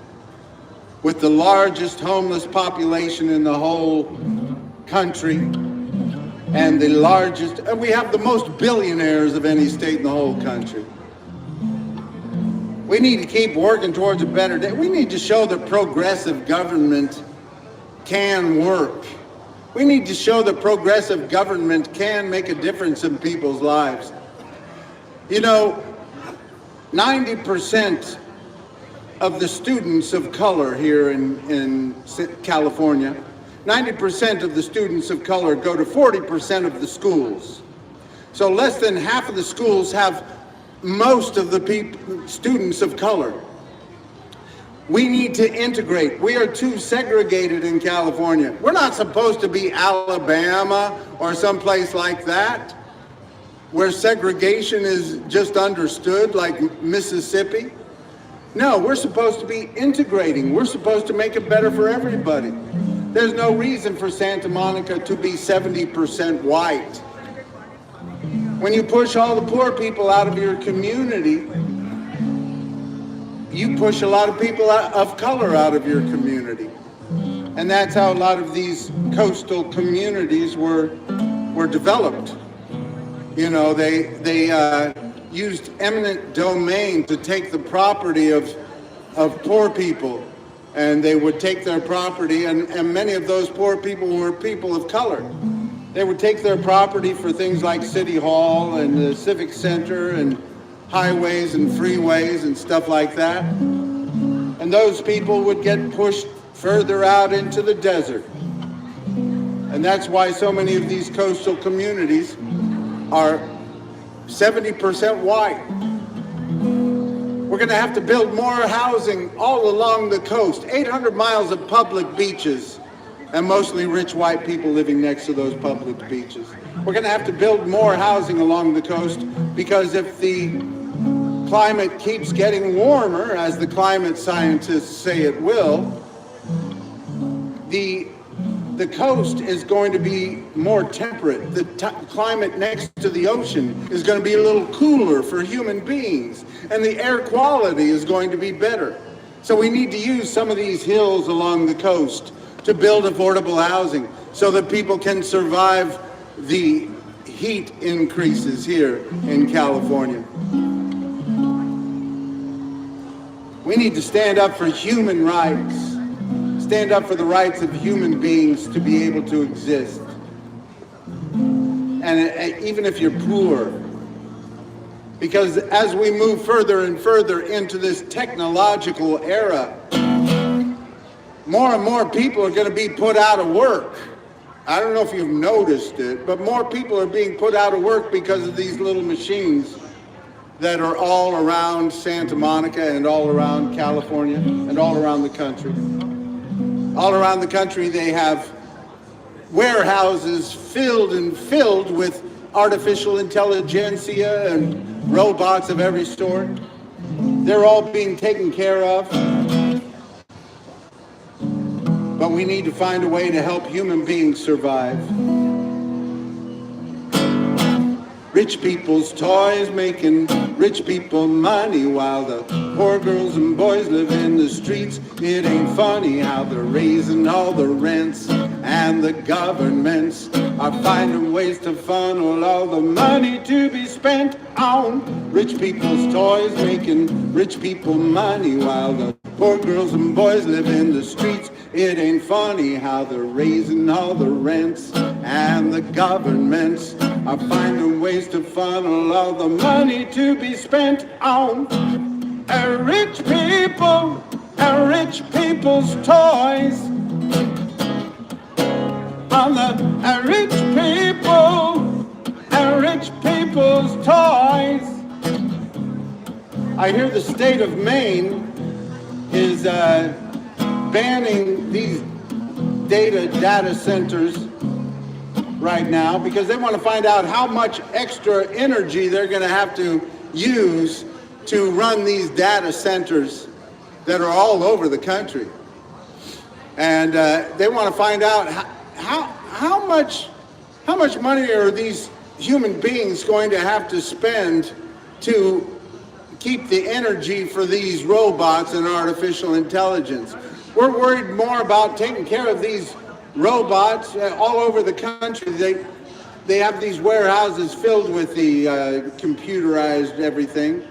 With the largest homeless population in the whole country and the largest, we have the most billionaires of any state in the whole country. We need to keep working towards a better day. We need to show that progressive government can work. We need to show that progressive government can make a difference in people's lives. You know, 90% of the students of color here in California, 90% of the students of color go to 40% of the schools. So less than half of the schools have most of the students of color. We need to integrate. We are too segregated in California. We're not supposed to be Alabama or someplace like that, where segregation is just understood, like Mississippi. No, we're supposed to be integrating. We're supposed to make it better for everybody. There's no reason for Santa Monica to be 70% white. When you push all the poor people out of your community, you push a lot of people of color out of your community. And that's how a lot of these coastal communities were developed. You know, they used eminent domain to take the property of poor people, and they would take their property, and many of those poor people were people of color. They would take their property for things like City Hall and the Civic Center and highways and freeways and stuff like that. And those people would get pushed further out into the desert. And that's why so many of these coastal communities are 70% white. We're going to have to build more housing all along the coast, 800 miles of public beaches, and mostly rich white people living next to those public beaches. We're going to have to build more housing along the coast, because if the climate keeps getting warmer, as the climate scientists say it will, the coast is going to be more temperate. The climate next to the ocean is going to be a little cooler for human beings, and the air quality is going to be better. So we need to use some of these hills along the coast to build affordable housing so that people can survive the heat increases here in California. We need to stand up for human rights, stand up for the rights of human beings to be able to exist. And even if you're poor, because as we move further and further into this technological era, more and more people are going to be put out of work. I don't know if you've noticed it, but more people are being put out of work because of these little machines that are all around Santa Monica and all around California and all around the country. All around the country, they have warehouses filled with artificial intelligentsia and robots of every sort. They're all being taken care of. But we need to find a way to help human beings survive. Rich people's toys making rich people money, while the poor girls and boys live in the streets. It ain't funny how they're raising all the rents, and the governments are finding ways to funnel all the money to be spent on rich people's toys making rich people money, while the poor girls and boys live in the streets. It ain't funny how they're raising all the rents, and the governments are finding ways to funnel all the money to be spent on rich people and rich people's toys. On the rich people and rich people's toys. I hear the state of Maine is banning these data centers right now because they want to find out how much extra energy they're going to have to use to run these data centers that are all over the country. And they want to find out how much money are these human beings going to have to spend to keep the energy for these robots and artificial intelligence. We're worried more about taking care of these robots all over the country. They have these warehouses filled with the computerized everything,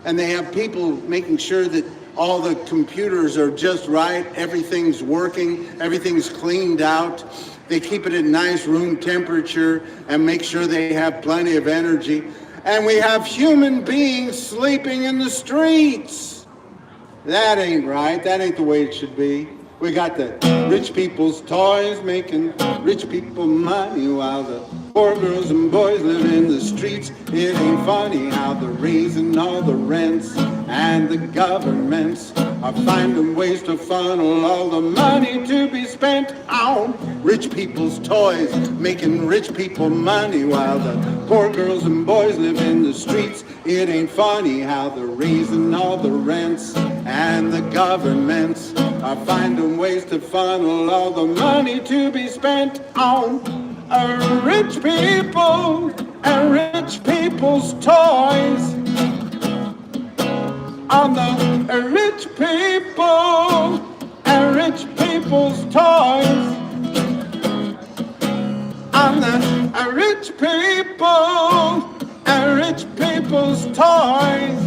and they have people making sure that all the computers are just right, everything's working, everything's cleaned out. They keep it at nice room temperature and make sure they have plenty of energy. And we have human beings sleeping in the streets. That ain't right. That ain't the way it should be. We got the rich people's toys making rich people money while the poor girls and boys live in the streets. It ain't funny how they're raising all the rents, and the governments are finding ways to funnel all the money to be spent on rich people's toys, making rich people money while the poor girls and boys live in the streets. It ain't funny how they're raising all the rents, and the governments are finding ways to funnel all the money to be spent on rich people and rich people's toys. On the rich people and rich people's toys. On the rich people and rich people's toys.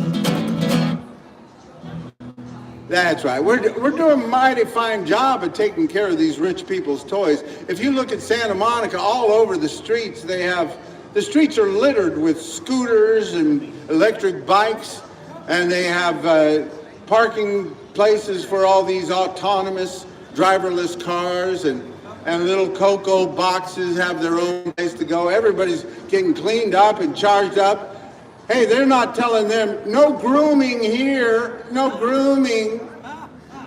That's right. We're doing a mighty fine job of taking care of these rich people's toys. If you look at Santa Monica, all over the streets, the streets are littered with scooters and electric bikes, and they have parking places for all these autonomous driverless cars, and little cocoa boxes have their own place to go. Everybody's getting cleaned up and charged up. Hey, they're not telling them, no grooming here, no grooming.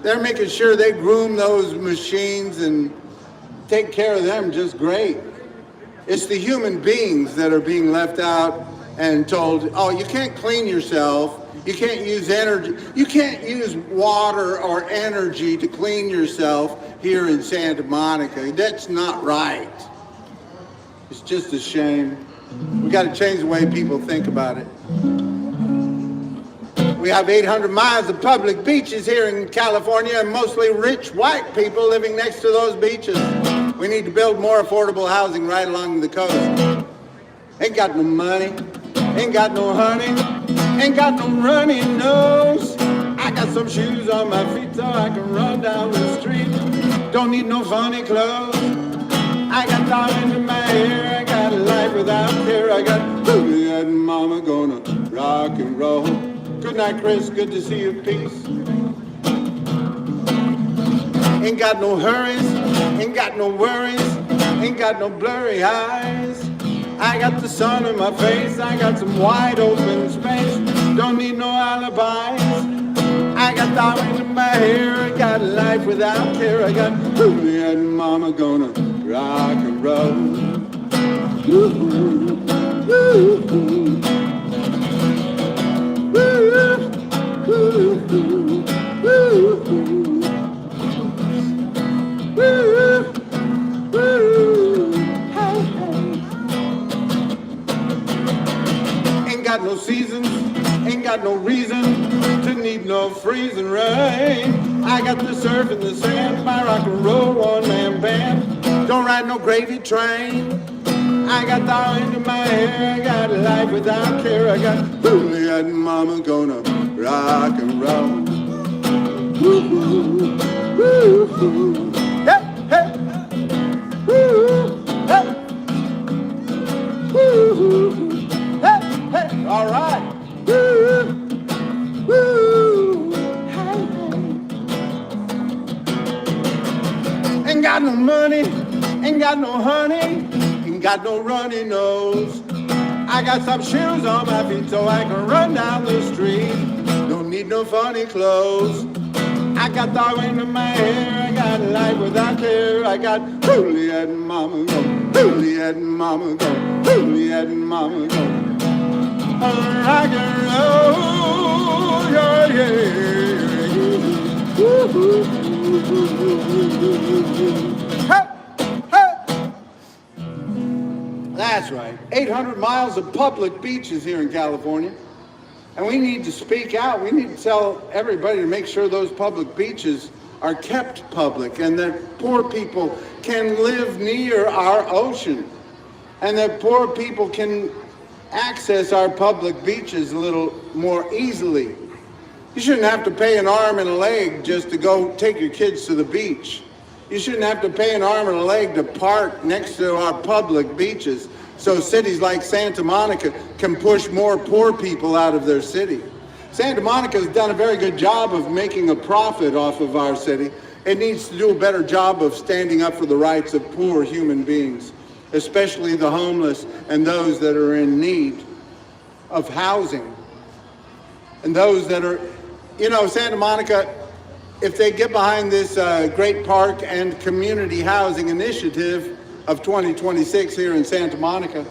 They're making sure they groom those machines and take care of them just great. It's the human beings that are being left out and told, oh, you can't clean yourself, you can't use energy, you can't use water or energy to clean yourself here in Santa Monica. That's not right. It's just a shame. We got to change the way people think about it. We have 800 miles of public beaches here in California, and mostly rich white people living next to those beaches. We need to build more affordable housing right along the coast. Ain't got no money, ain't got no honey, ain't got no runny nose. I got some shoes on my feet so I can run down the street. Don't need no funny clothes. I got diamonds in my hair, I got a life without care. I got Juliet and Mama gonna rock and roll. Good night, Chris, good to see you, peace. Ain't got no hurries, ain't got no worries, ain't got no blurry eyes. I got the sun in my face, I got some wide open space. Don't need no alibis. I got diamonds in my hair, I got a life without care. I got Juliet and Mama gonna rock and roll. Ooh, ooh, ooh. Ooh, ooh, ooh. Ooh, ooh. Hey, hey. Ain't got no seasons, ain't got no reason to need no freezing rain. I got the surf in the sand, my rock and roll one-man band. Don't ride no gravy train. I got diamonds in my hair, I got a life without care. I got Juliet and Mama gonna rock and roll. Woo-hoo, woo-hoo. Hey, hey. Woo-hoo, hey. Woo-hoo, hey, hey. All right. Woo-hoo, woo, hey, hey. Ain't got no money, ain't got no honey, ain't got no runny nose. I got some shoes on my feet so I can run down the street. Don't need no funny clothes. I got the wind in my hair, I got a life without care. I got Juliet and Mama go, Juliet and Mama go, Juliet and Mama go. Rock and roll, yeah, yeah. Hey, hey. That's right. 800 miles of public beaches here in California. And we need to speak out. We need to tell everybody to make sure those public beaches are kept public and that poor people can live near our ocean and that poor people can access our public beaches a little more easily. You shouldn't have to pay an arm and a leg just to go take your kids to the beach. You shouldn't have to pay an arm and a leg to park next to our public beaches so cities like Santa Monica can push more poor people out of their city. Santa Monica has done a very good job of making a profit off of our city. It needs to do a better job of standing up for the rights of poor human beings, especially the homeless and those that are in need of housing. And those that are, Santa Monica, if they get behind this great park and community housing initiative of 2026 here in Santa Monica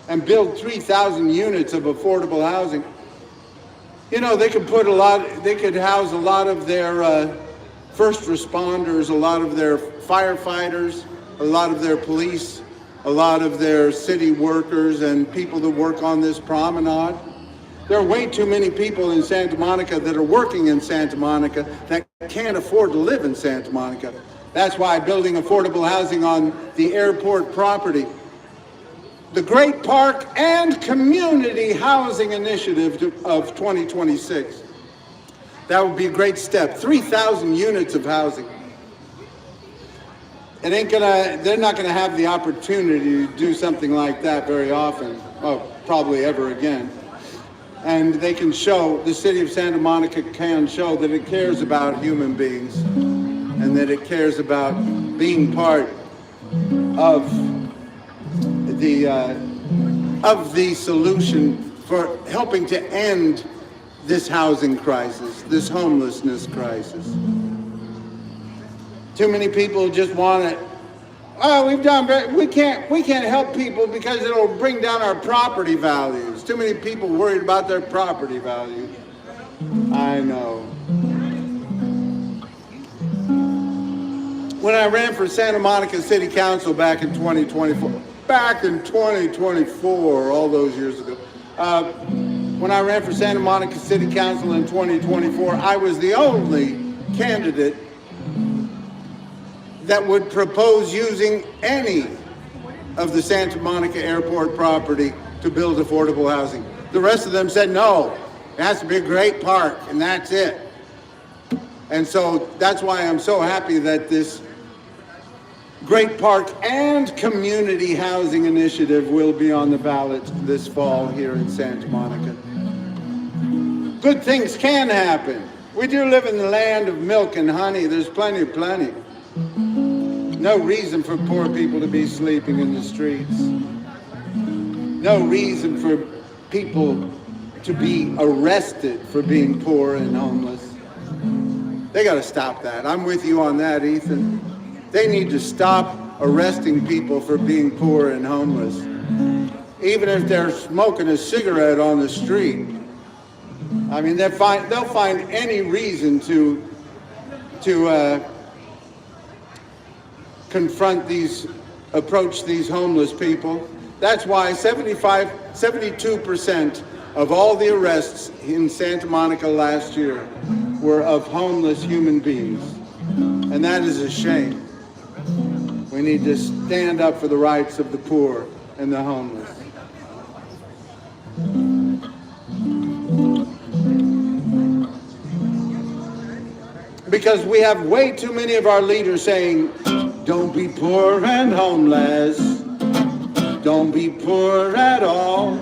and build 3,000 units of affordable housing, they could house a lot of their first responders, a lot of their firefighters, a lot of their police, a lot of their city workers and people that work on this promenade. There are way too many people in Santa Monica that are working in Santa Monica that can't afford to live in Santa Monica. That's why building affordable housing on the airport property, the Great Park and Community Housing Initiative of 2026. That would be a great step. 3,000 units of housing. They're not gonna have the opportunity to do something like that very often, probably ever again. And they can show, the city of Santa Monica can show that it cares about human beings and that it cares about being part of the solution for helping to end this housing crisis, this homelessness crisis. Too many people just want it. Oh, we can't help people because it'll bring down our property values. Too many people worried about their property values. I know. When I ran for Santa Monica City Council back in 2024, all those years ago, when I ran for Santa Monica City Council in 2024, I was the only candidate that would propose using any of the Santa Monica airport property to build affordable housing. The rest of them said, no, it has to be a great park, and that's it. And so that's why I'm so happy that this Great Park and Community Housing Initiative will be on the ballot this fall here in Santa Monica. Good things can happen. We do live in the land of milk and honey. There's plenty. No reason for poor people to be sleeping in the streets. No reason for people to be arrested for being poor and homeless. They got to stop that. I'm with you on that, Ethan. They need to stop arresting people for being poor and homeless. Even if they're smoking a cigarette on the street. I mean, they'll find any reason to approach these homeless people. That's why 72% of all the arrests in Santa Monica last year were of homeless human beings. And that is a shame. We need to stand up for the rights of the poor and the homeless. Because we have way too many of our leaders saying, don't be poor and homeless. Don't be poor at all.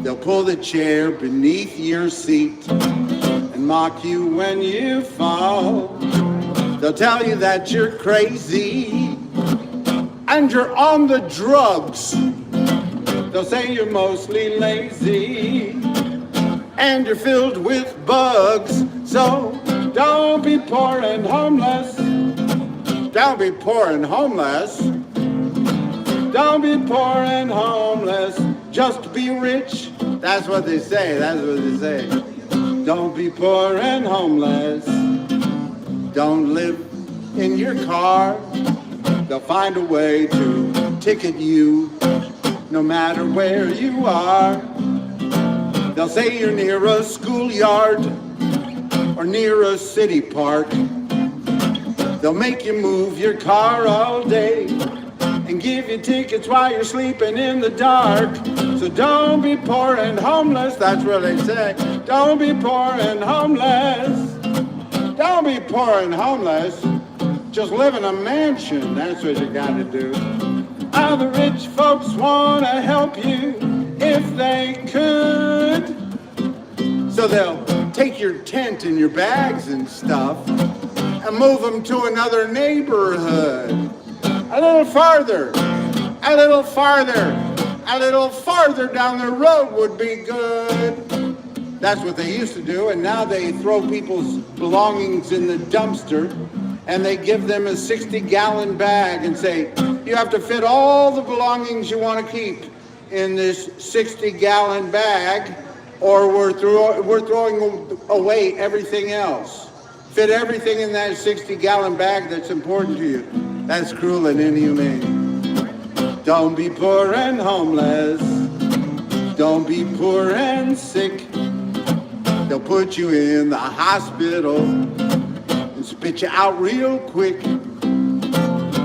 They'll pull the chair beneath your seat and mock you when you fall. They'll tell you that you're crazy and you're on the drugs. They'll say you're mostly lazy and you're filled with bugs. So don't be poor and homeless. Don't be poor and homeless. Don't be poor and homeless. Just be rich. That's what they say. Don't be poor and homeless. Don't live in your car. They'll find a way to ticket you no matter where you are. They'll say you're near a schoolyard or near a city park. They'll make you move your car all day and give you tickets while you're sleeping in the dark. So don't be poor and homeless, that's what they say. Don't be poor and homeless. Don't be poor and homeless. Just live in a mansion, that's what you gotta do. All the rich folks wanna help you if they could. So they'll take your tent and your bags and stuff and move them to another neighborhood. A little farther, a little farther, a little farther down the road would be good. That's what they used to do, and now they throw people's belongings in the dumpster and they give them a 60-gallon bag and say, you have to fit all the belongings you want to keep in this 60-gallon bag, or we're throwing away everything else. Fit everything in that 60-gallon bag that's important to you. That's cruel and inhumane. Don't be poor and homeless. Don't be poor and sick. They'll put you in the hospital and spit you out real quick.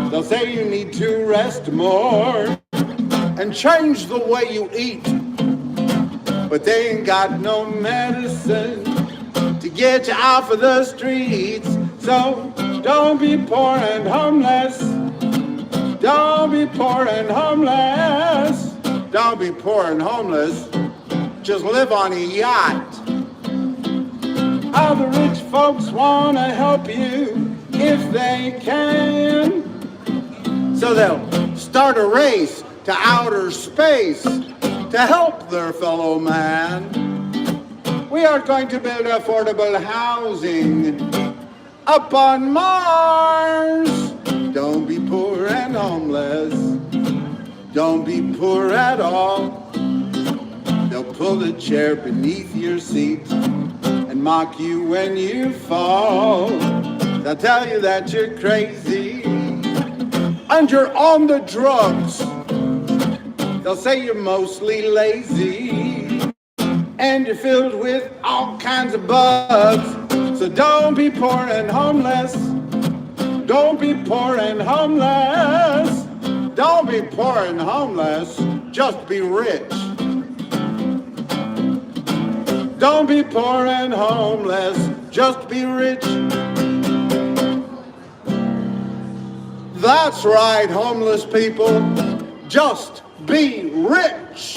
They'll say you need to rest more and change the way you eat. But they ain't got no medicine to get you off of the streets. So don't be poor and homeless. Don't be poor and homeless. Don't be poor and homeless. Just live on a yacht. All the rich folks want to help you if they can. So they'll start a race to outer space to help their fellow man. We are going to build affordable housing up on Mars. Don't be poor and homeless. Don't be poor at all. They'll pull a chair beneath your seat and mock you when you fall. They'll tell you that you're crazy and you're on the drugs. They'll say you're mostly lazy and you're filled with all kinds of bugs. So don't be poor and homeless. Don't be poor and homeless. Don't be poor and homeless. Just be rich. Don't be poor and homeless. Just be rich. That's right, homeless people. Just be rich.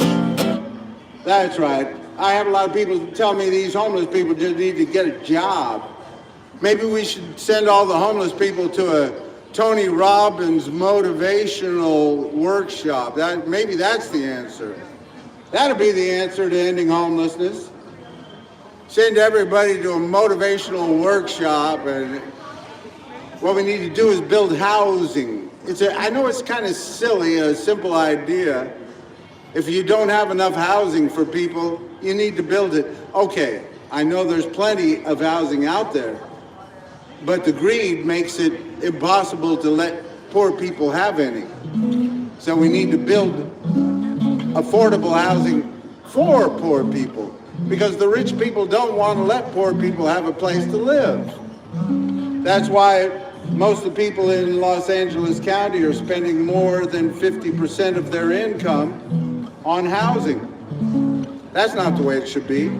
That's right. I have a lot of people tell me these homeless people just need to get a job. Maybe we should send all the homeless people to a Tony Robbins motivational workshop. Maybe that's the answer. That'll be the answer to ending homelessness. Send everybody to a motivational workshop, and what we need to do is build housing. I know it's kind of silly, a simple idea. If you don't have enough housing for people, you need to build it. Okay, I know there's plenty of housing out there, but the greed makes it impossible to let poor people have any. So we need to build affordable housing for poor people, because the rich people don't want to let poor people have a place to live. That's why most of the people in Los Angeles County are spending more than 50% of their income on housing. That's not the way it should be.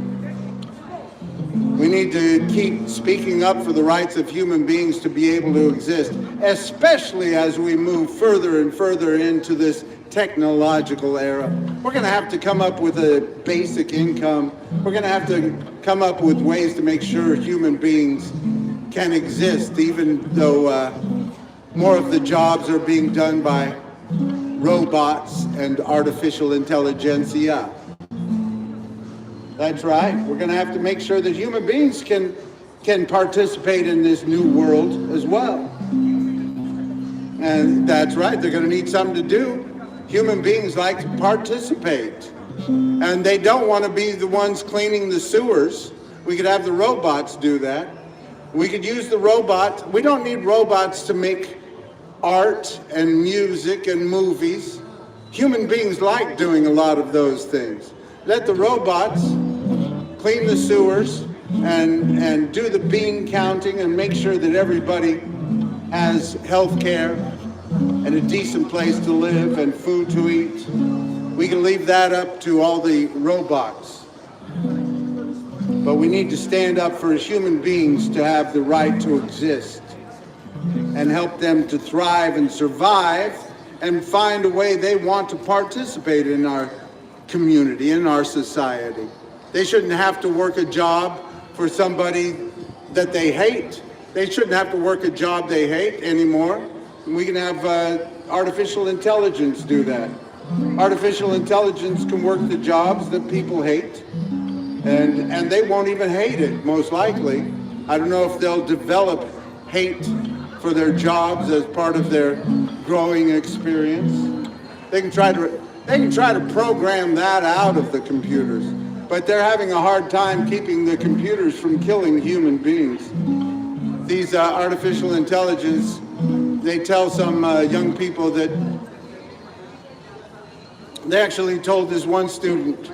We need to keep speaking up for the rights of human beings to be able to exist, especially as we move further and further into this technological era. We're going to have to come up with a basic income. We're going to have to come up with ways to make sure human beings can exist, even though more of the jobs are being done by robots and artificial intelligentsia. That's right. We're going to have to make sure that human beings can participate in this new world as well. And that's right. They're going to need something to do. Human beings like to participate. And they don't want to be the ones cleaning the sewers. We could have the robots do that. We could use the robots. We don't need robots to make art and music and movies. Human beings like doing a lot of those things. Let the robots clean the sewers and do the bean counting and make sure that everybody has health care and a decent place to live and food to eat. We can leave that up to all the robots. But we need to stand up for human beings to have the right to exist and help them to thrive and survive and find a way they want to participate in our community, in our society. They shouldn't have to work a job for somebody that they hate. They shouldn't have to work a job they hate anymore. We can have artificial intelligence do that. Artificial intelligence can work the jobs that people hate, and they won't even hate it, most likely. I don't know if they'll develop hate for their jobs as part of their growing experience. They can try to program that out of the computers, but they're having a hard time keeping the computers from killing human beings. These artificial intelligence, they tell some young people that, they actually told this one student,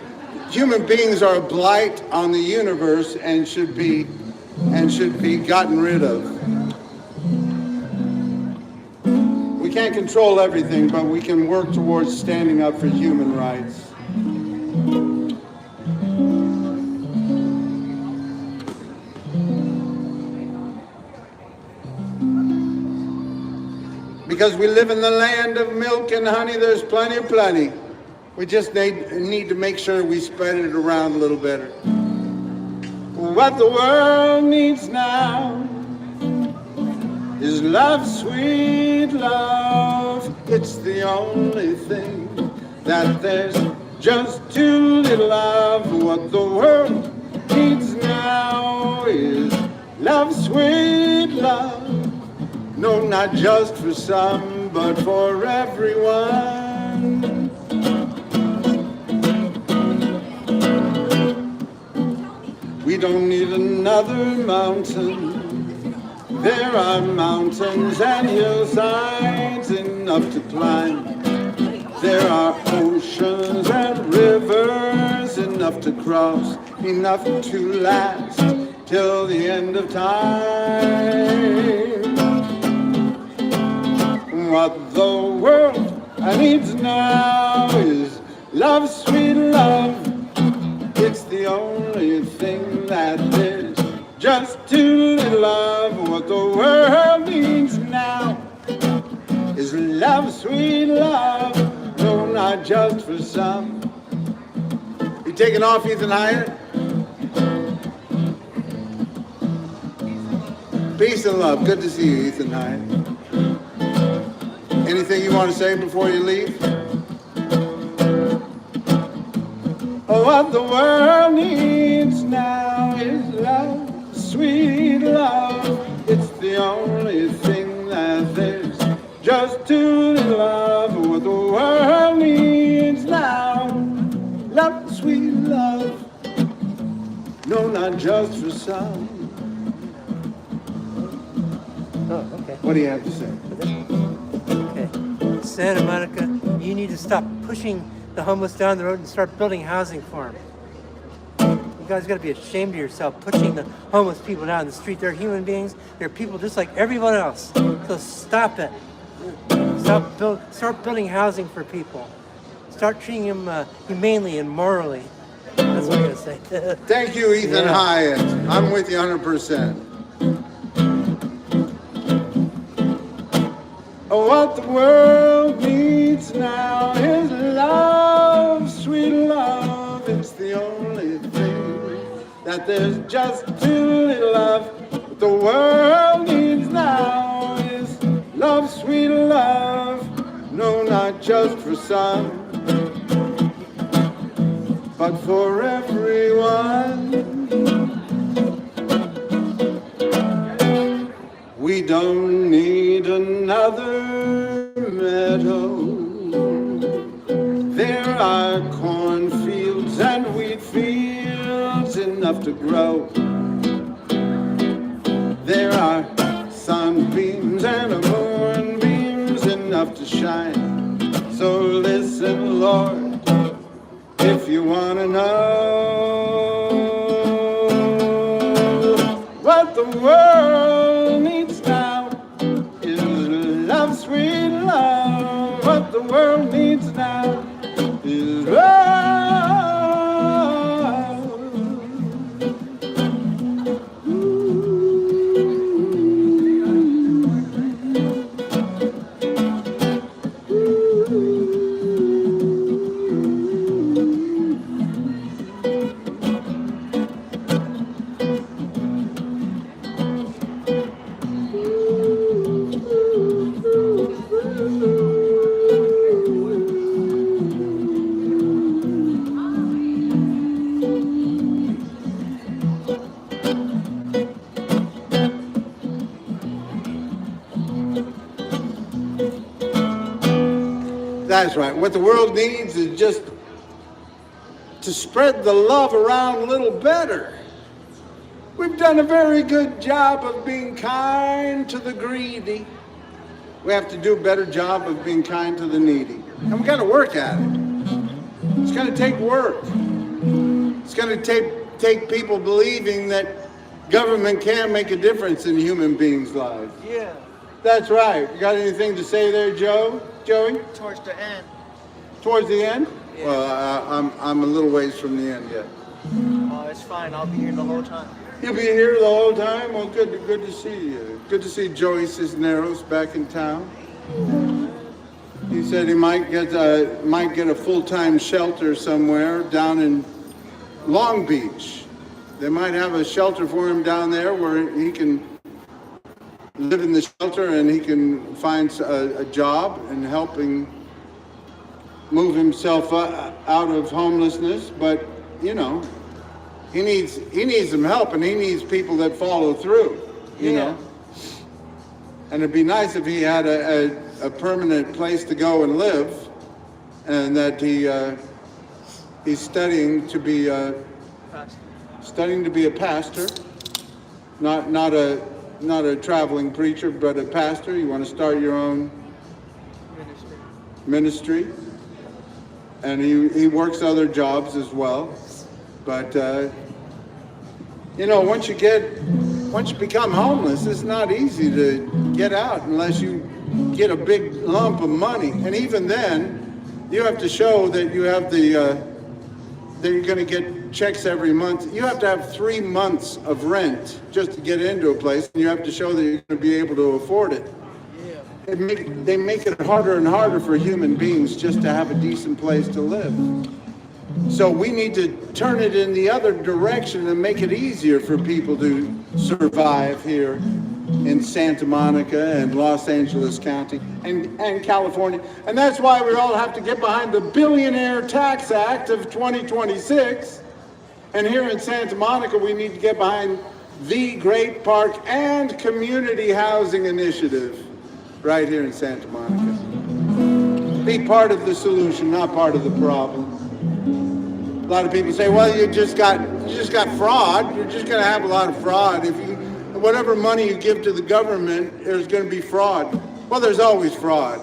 human beings are a blight on the universe and should be gotten rid of. We can't control everything, but we can work towards standing up for human rights. Because we live in the land of milk and honey, there's plenty. We just need to make sure we spread it around a little better. What the world needs now is love, sweet love. It's the only thing that there's just too little of. What the world needs now is love, sweet love. No, not just for some, but for everyone. We don't need another mountain. There are mountains and hillsides enough to climb. There are oceans and rivers enough to cross, enough to last till the end of time. What the world needs now is love, sweet love. It's the only thing that there's just too little of. What the world needs now is love, sweet love. No, not just for some. You taking off, Ethan Hyatt? Peace and love. Good to see you, Ethan Hyatt. Anything you want to say before you leave? Oh, what the world needs now is love, sweet love. It's the only thing that there's just too little of. What the world needs now, love, sweet love. No, not just for some. Oh, okay. What do you have to say? Okay. Santa Monica, you need to stop pushing the homeless down the road and start building housing for them. You guys got to be ashamed of yourself pushing the homeless people down the street. They're human beings. They're people just like everyone else. So stop it. Start building housing for people. Start treating them humanely and morally. That's what I'm going to say. Thank you, Ethan Hyatt. I'm with you 100%. What the world needs now is love, sweet love. It's the only thing that there's just too little of. What the world needs now is love, sweet love. No, not just for some, but for everyone. We don't need another meadow. There are cornfields and wheat fields enough to grow. There are sunbeams and moonbeams enough to shine. So listen, Lord, if you want to know what the world needs now is love, sweet love. What the world needs now is That's right. What the world needs is just to spread the love around a little better. We've done a very good job of being kind to the greedy. We have to do a better job of being kind to the needy. And we got to work at it. It's going to take work. It's going to take people believing that government can make a difference in human beings' lives. Yeah, That's right. You got anything to say there, Joey? towards the end. Towards the end? Yeah. Well, I'm a little ways from the end yet. Oh, it's fine. I'll be here the whole time. You'll be here the whole time? Well, good to see you. Good to see Joey Cisneros back in town. He said he might get a full-time shelter somewhere down in Long Beach. They might have a shelter for him down there where he can live in the shelter and he can find a job and helping move himself out of homelessness. But, you know, he needs some help, and he needs people that follow through, you know. And it'd be nice if he had a permanent place to go and live, and that he's studying to be a pastor, not a traveling preacher, but a pastor. You want to start your own ministry, and he works other jobs as well. But you know, once you become homeless, it's not easy to get out unless you get a big lump of money. And even then, you have to show that you have that you're going to get checks every month. You have to have 3 months of rent just to get into a place, and you have to show that you're going to be able to afford it. They make it harder and harder for human beings just to have a decent place to live. So we need to turn it in the other direction and make it easier for people to survive here in Santa Monica and Los Angeles County and California. And that's why we all have to get behind the Billionaire Tax Act of 2026. And here in Santa Monica, we need to get behind the Great Park and Community Housing Initiative right here in Santa Monica. Be part of the solution, not part of the problem. A lot of people say, well, you just got fraud. You're just going to have a lot of fraud. Whatever money you give to the government, there's going to be fraud. Well, there's always fraud.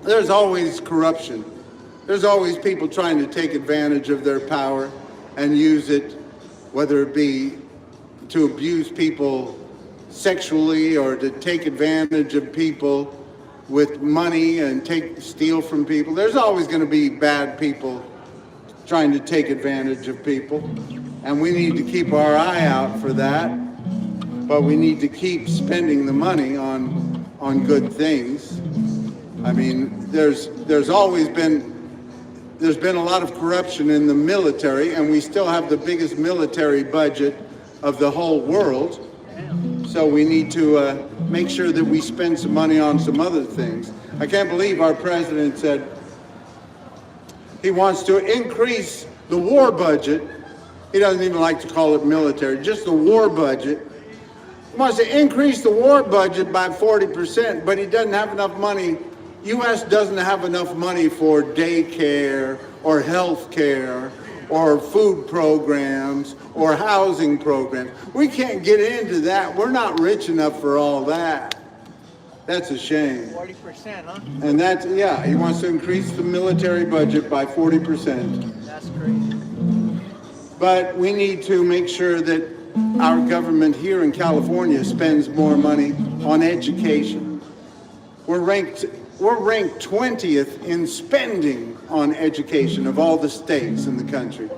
There's always corruption. There's always people trying to take advantage of their power and use it, whether it be to abuse people sexually or to take advantage of people with money and steal from people. There's always going to be bad people trying to take advantage of people, and we need to keep our eye out for that. But we need to keep spending the money on good things. I mean, there's been a lot of corruption in the military, and we still have the biggest military budget of the whole world. So we need to make sure that we spend some money on some other things. I can't believe our president said he wants to increase the war budget. He doesn't even like to call it military, just the war budget. He wants to increase the war budget by 40%, but he doesn't have enough money. U.S. doesn't have enough money for daycare or health care or food programs or housing programs. We can't get into that. We're not rich enough for all that. That's a shame. 40%, huh? And he wants to increase the military budget by 40%. That's crazy. But we need to make sure that our government here in California spends more money on education. We're ranked 20th in spending on education of all the states in the country.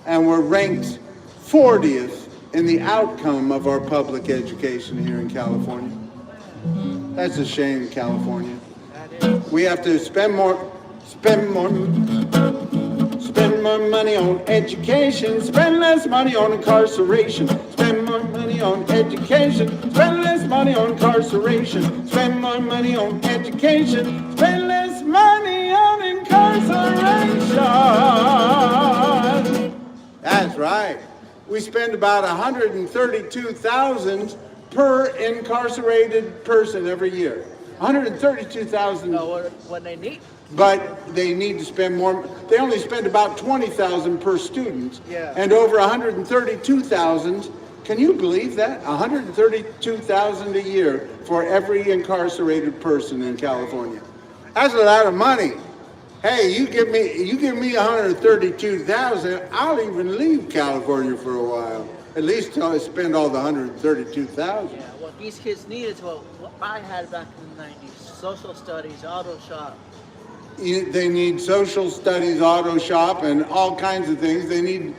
And we're ranked 40th in the outcome of our public education here in California. That's a shame, California. We have to spend more money on education, spend less money on incarceration. Spend more money on education, spend less money on incarceration. Spend more money on education, spend less money on incarceration. That's right. We spend about $132,000 per incarcerated person every year. 132,000. What they need. But they need to spend more. They only spend about 20,000 per student, Yeah. and over 132,000. Can you believe that? 132,000 a year for every incarcerated person in California. That's a lot of money. Hey, you give me 132,000, I'll even leave California for a while. At least till I spend all the 132,000. Yeah, what these kids need is what I had back in the 90s. Social studies, auto shop. They need social studies, auto shop, and all kinds of things. They need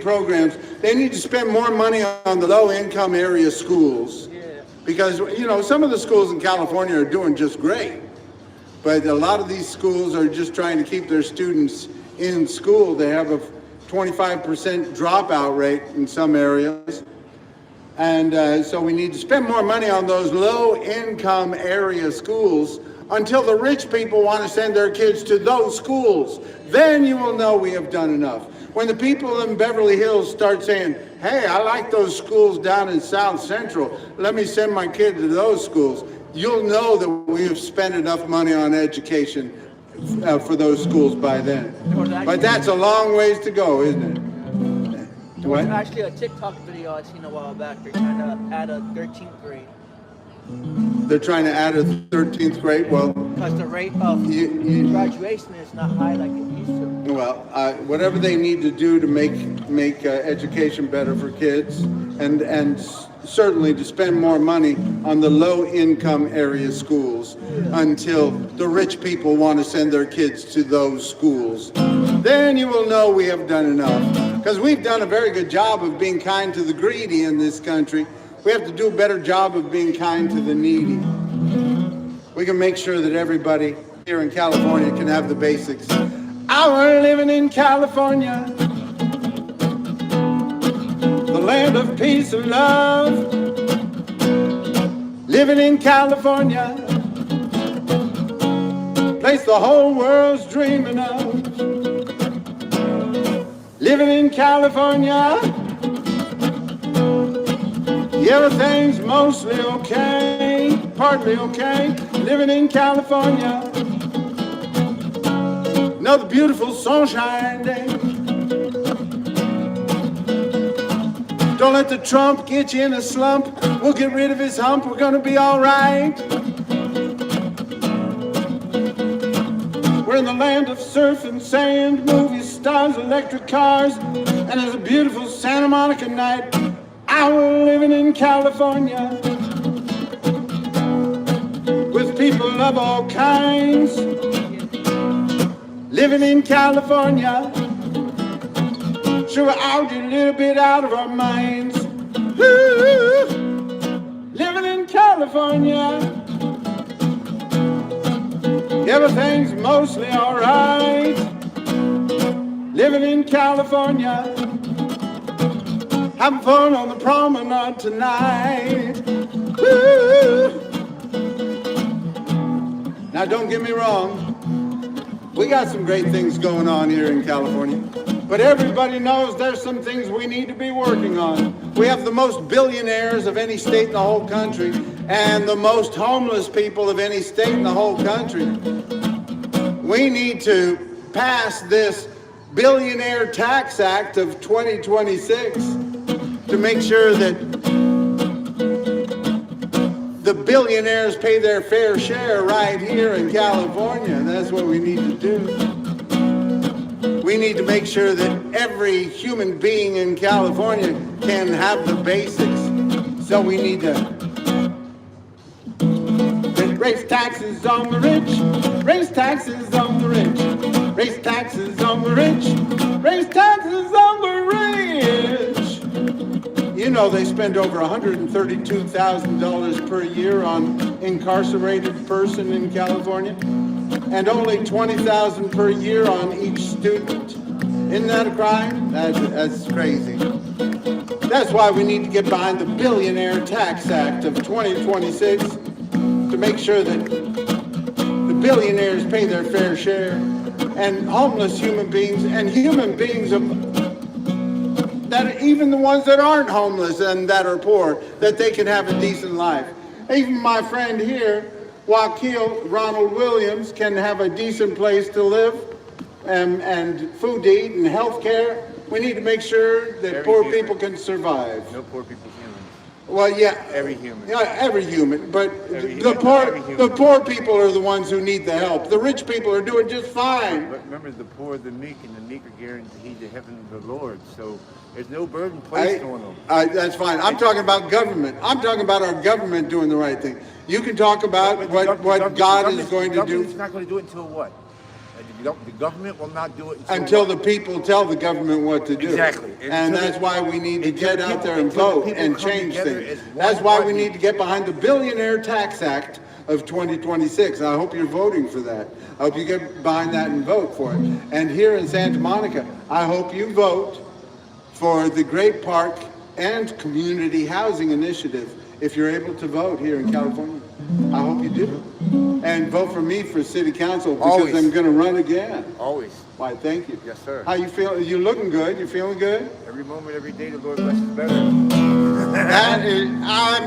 programs. They need to spend more money on the low-income area schools. Yeah. Because, you know, some of the schools in California are doing just great. But a lot of these schools are just trying to keep their students in school. They have a 25% dropout rate in some areas. And so we need to spend more money on those low-income area schools until the rich people want to send their kids to those schools. Then you will know we have done enough. When the people in Beverly Hills start saying, hey, I like those schools down in South Central, let me send my kid to those schools, you'll know that we have spent enough money on education for those schools by then. But that's a long ways to go, isn't it? There was actually a TikTok video I seen a while back. They're trying to add a 13th grade. They're trying to add a 13th grade. Well, Because the rate of graduation is not high like it used to. well, whatever they need to do to make education better for kids, and certainly to spend more money on the low-income area schools until the rich people want to send their kids to those schools. Then you will know we have done enough. Because we've done a very good job of being kind to the greedy in this country. We have to do a better job of being kind to the needy. We can make sure that everybody here in California can have the basics. Our living in California, the land of peace and love. Living in California, place the whole world's dreaming of. Living in California, everything's mostly okay, partly okay. Living in California, another beautiful sunshine day. Don't let the Trump get you in a slump. We'll get rid of his hump. We're gonna be all right. We're in the land of surf and sand, movie stars, electric cars, and there's a beautiful Santa Monica night. We're living in California with people of all kinds. Living in California, sure we're out a little bit out of our minds. Ooh, living in California, everything's mostly alright. Living in California, having fun on the promenade tonight. Ooh. Now don't get me wrong, we got some great things going on here in California, but everybody knows there's some things we need to be working on. We have the most billionaires of any state in the whole country and the most homeless people of any state in the whole country. We need to pass this Billionaire Tax Act of 2026 to make sure that the billionaires pay their fair share right here in California. That's what we need to do. We need to make sure that every human being in California can have the basics. So we need to raise taxes on the rich, raise taxes on the rich, raise taxes on the rich, raise taxes on the rich. You know they spend over $132,000 per year on incarcerated person in California, and only $20,000 per year on each student. Isn't that a crime? That's crazy. That's why we need to get behind the Billionaire Tax Act of 2026 to make sure that the billionaires pay their fair share, and homeless human beings and human beings that even the ones that aren't homeless and that are poor, that they can have a decent life. Even my friend here, Wakil Ronald Williams can have a decent place to live and food to eat and health care. We need to make sure that poor people can survive. No poor people's human. Well, yeah. Every human. Yeah, every human. But Every the human. poor people are the ones who need the help. The rich people are doing just fine. But remember, the poor, the meek, and the meek are guaranteed the heaven of the Lord. So there's no burden placed on them. That's fine. I'm talking about government. I'm talking about our government doing the right thing. You can talk about what God is going to do. It's not going to do it until what? The government will not do it until the people tell the government what to do. Exactly. And that's why we need to get out there and vote and change things. That's why we need to get behind the Billionaire Tax Act of 2026. I hope you're voting for that. I hope you get behind that and vote for it. And here in Santa Monica, I hope you vote for the Great Park and Community Housing Initiative if you're able to vote here in California. I hope you do. And vote for me for city council because Always. I'm going to run again. Always. Why, thank you. Yes, sir. How you feel? You looking good? You feeling good? Every moment, every day, the Lord blesses better. I'm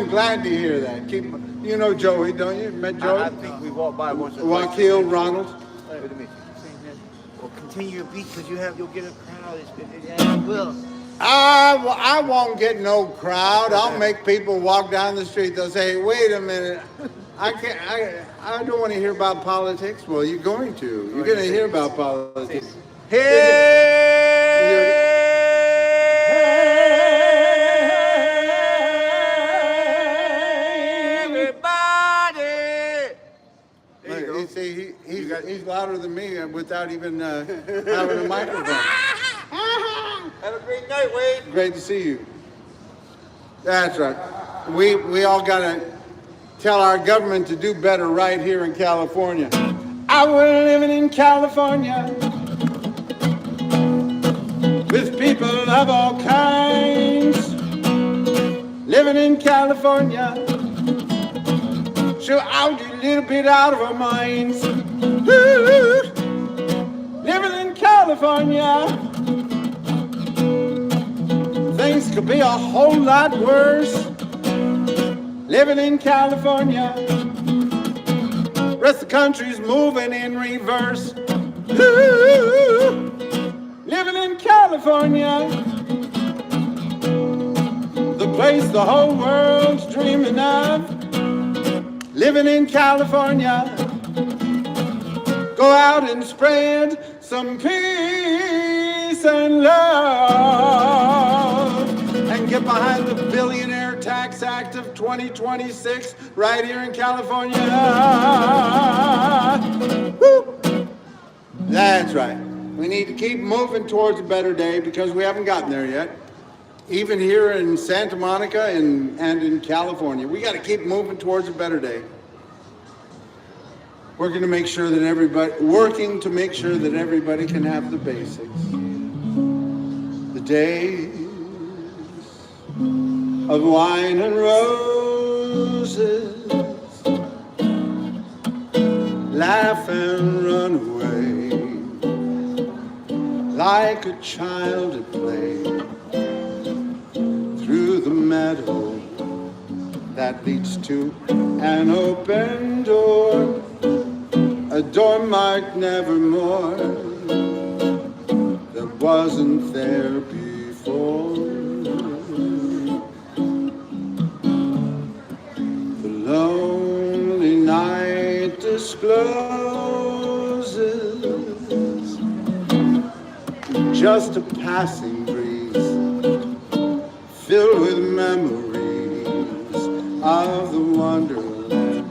glad to hear that. You know Joey, don't you? Met Joey? I think we walked by once or twice. Wakil Ronald. Good to meet you. Well, continue your beat because you'll get a crowd. Yeah, you will. I won't get no crowd. I'll make people walk down the street. They'll say, "Wait a minute, I don't want to hear about politics." Well, you're going to. You're going to hear about politics. You see, he's louder than me without even having a microphone. Have a great night, Wade. Great to see you. That's right. We all got to tell our government to do better right here in California. I was living in California with people of all kinds. Living in California, so out a little bit out of our minds. Ooh, living in California, things could be a whole lot worse. Living in California, rest of the country's moving in reverse. Ooh, living in California, the place the whole world's dreaming of. Living in California, go out and spread some peace and love, and get behind the Billionaire Tax Act of 2026 right here in California. Woo! That's right. We need to keep moving towards a better day because we haven't gotten there yet. Even here in Santa Monica and in California, we got to keep moving towards a better day. Working to make sure that everybody can have the basics. The days of wine and roses, laugh and run away like a child at play through the meadow that leads to an open door, a door marked nevermore that wasn't there before. The lonely night discloses just a passing breeze filled with memories of the wonderland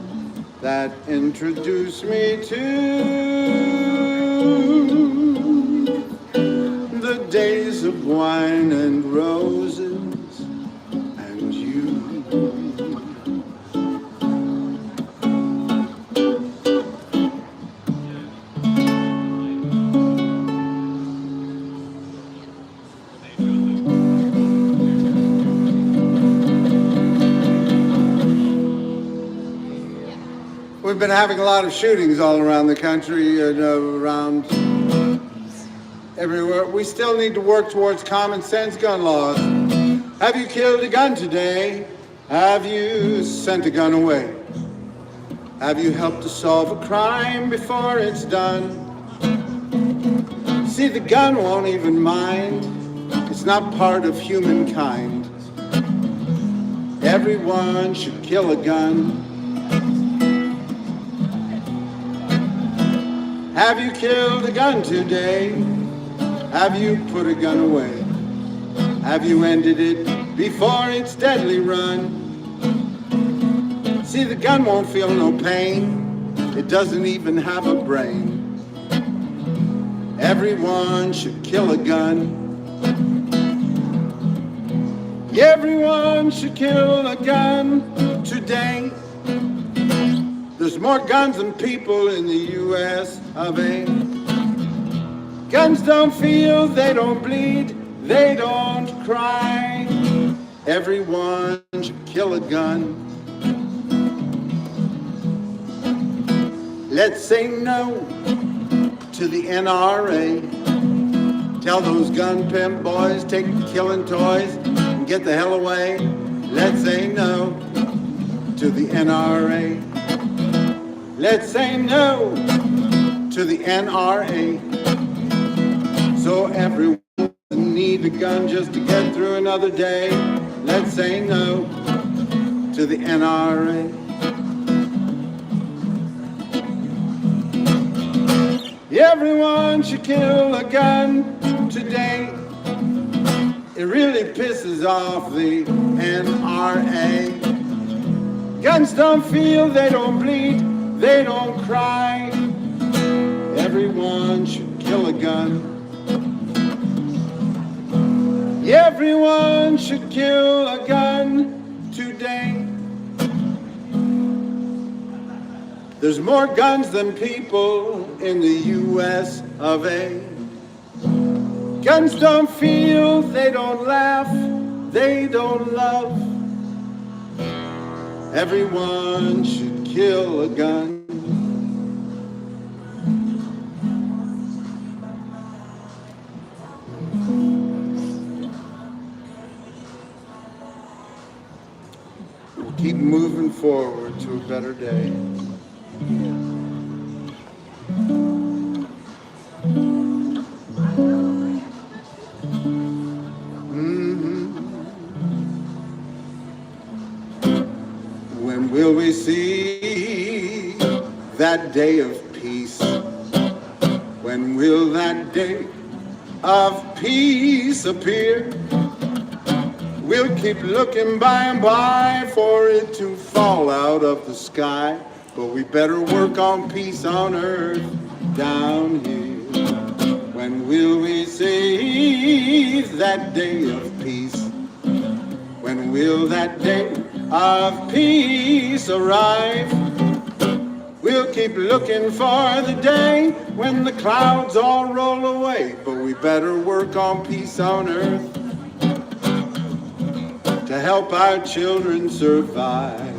that introduced me to the days of wine and roses and you. We've been having a lot of shootings all around the country and around everywhere. We still need to work towards common sense gun laws. Have you killed a gun today? Have you sent a gun away? Have you helped to solve a crime before it's done? See, the gun won't even mind. It's not part of humankind. Everyone should kill a gun. Have you killed a gun today? Have you put a gun away? Have you ended it before its deadly run? See, the gun won't feel no pain. It doesn't even have a brain. Everyone should kill a gun. Everyone should kill a gun today. There's more guns than people in the US of A. Guns don't feel, they don't bleed, they don't cry. Everyone should kill a gun. Let's say no to the NRA. Tell those gun pimp boys, take the killing toys and get the hell away. Let's say no to the NRA. Let's say no to the NRA. So everyone doesn't need a gun just to get through another day. Let's say no to the NRA. Everyone should kill a gun today. It really pisses off the NRA. Guns don't feel, they don't bleed, they don't cry. Everyone should kill a gun. Everyone should kill a gun today. There's more guns than people in the US of A. Guns don't feel, they don't laugh, they don't love. Everyone should kill a gun. We'll keep moving forward to a better day. When will we see that day of peace? When will that day of peace appear? We'll keep looking by and by for it to fall out of the sky, but we better work on peace on earth down here. When will we see that day of peace? When will that day of peace arrive? We'll keep looking for the day when the clouds all roll away, but we better work on peace on earth to help our children survive.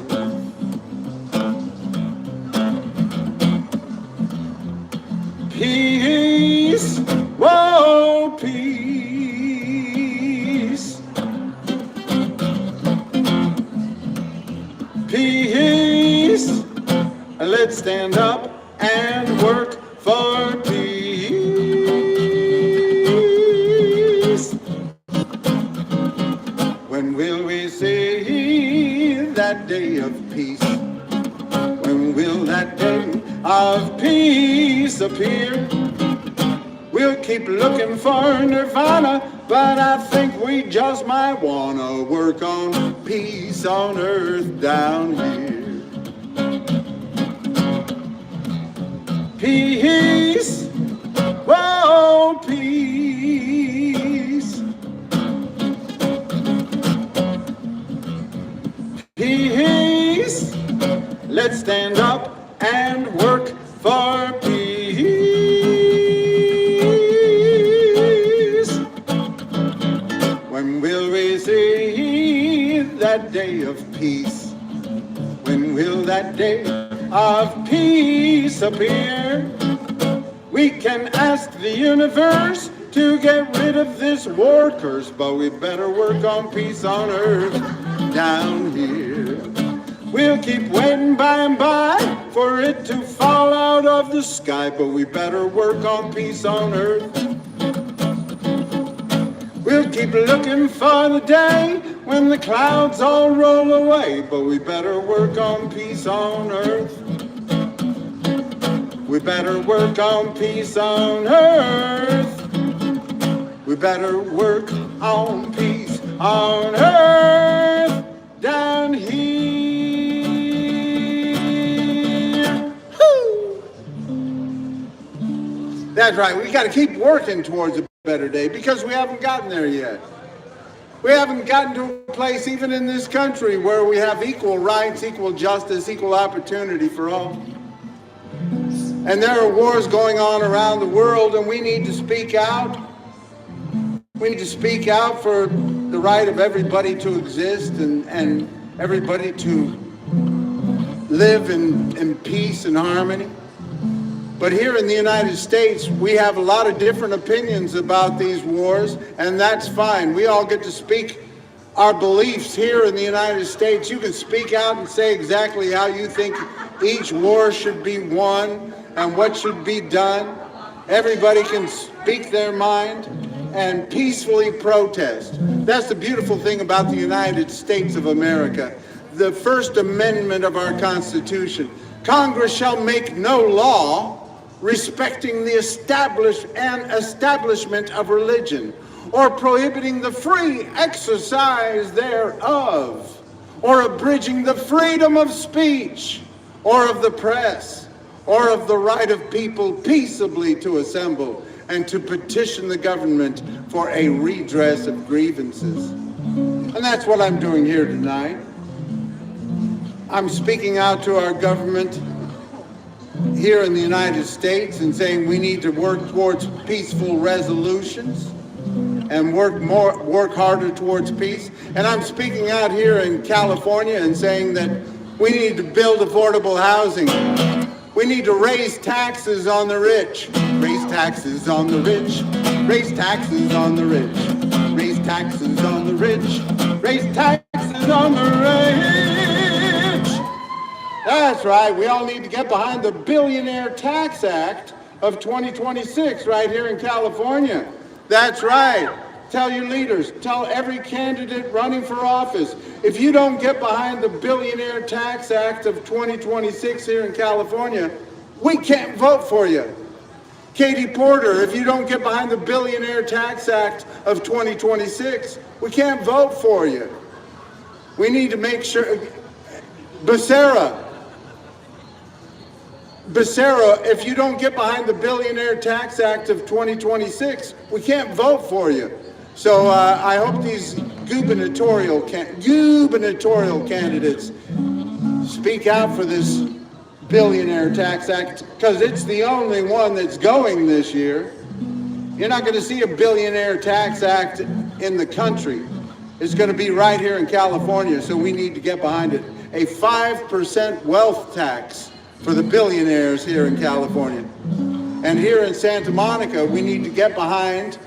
Peace, whoa, peace. Peace, let's stand up and work for peace. When will we see that day of peace? When will that day of peace appear? We'll keep looking for nirvana, but I think we just might wanna work on peace on earth down here. Peace, whoa, peace. Peace, let's stand up and work for peace. When will we see that day of peace? When will that day of peace appear? We can ask the universe to get rid of this war curse, but we better work on peace on earth down here. We'll keep waiting by and by for it to fall out of the sky, but we better work on peace on earth. We'll keep looking for the day when the clouds all roll away, but we better work on peace on earth. We better work on peace on earth. We better work on peace on earth down here. Woo! That's right, we got to keep working towards a better day because we haven't gotten there yet. We haven't gotten to a place even in this country where we have equal rights, equal justice, equal opportunity for all. And there are wars going on around the world, and we need to speak out. We need to speak out for the right of everybody to exist and everybody to live in peace and harmony. But here in the United States, we have a lot of different opinions about these wars, and that's fine. We all get to speak our beliefs here in the United States. You can speak out and say exactly how you think each war should be won and what should be done. Everybody can speak their mind and peacefully protest. That's the beautiful thing about the United States of America. The First Amendment of our Constitution. Congress shall make no law respecting the establishment of religion, or prohibiting the free exercise thereof, or abridging the freedom of speech, or of the press, or of the right of people peaceably to assemble and to petition the government for a redress of grievances. And that's what I'm doing here tonight. I'm speaking out to our government here in the United States and saying we need to work towards peaceful resolutions and work harder towards peace. And I'm speaking out here in California and saying that we need to build affordable housing. We need to raise taxes on the rich. Raise taxes on the rich. Raise taxes on the rich. Raise taxes on the rich. Raise taxes on the rich. That's right. We all need to get behind the Billionaire Tax Act of 2026 right here in California. That's right. Tell your leaders, tell every candidate running for office, if you don't get behind the Billionaire Tax Act of 2026 here in California, we can't vote for you. Katie Porter, if you don't get behind the Billionaire Tax Act of 2026, we can't vote for you. We need to make sure. Becerra, if you don't get behind the Billionaire Tax Act of 2026, we can't vote for you. So I hope these gubernatorial candidates speak out for this Billionaire Tax Act, because it's the only one that's going this year. You're not going to see a Billionaire Tax Act in the country. It's going to be right here in California, so we need to get behind it. A 5% wealth tax for the billionaires here in California. And here in Santa Monica, we need to get behind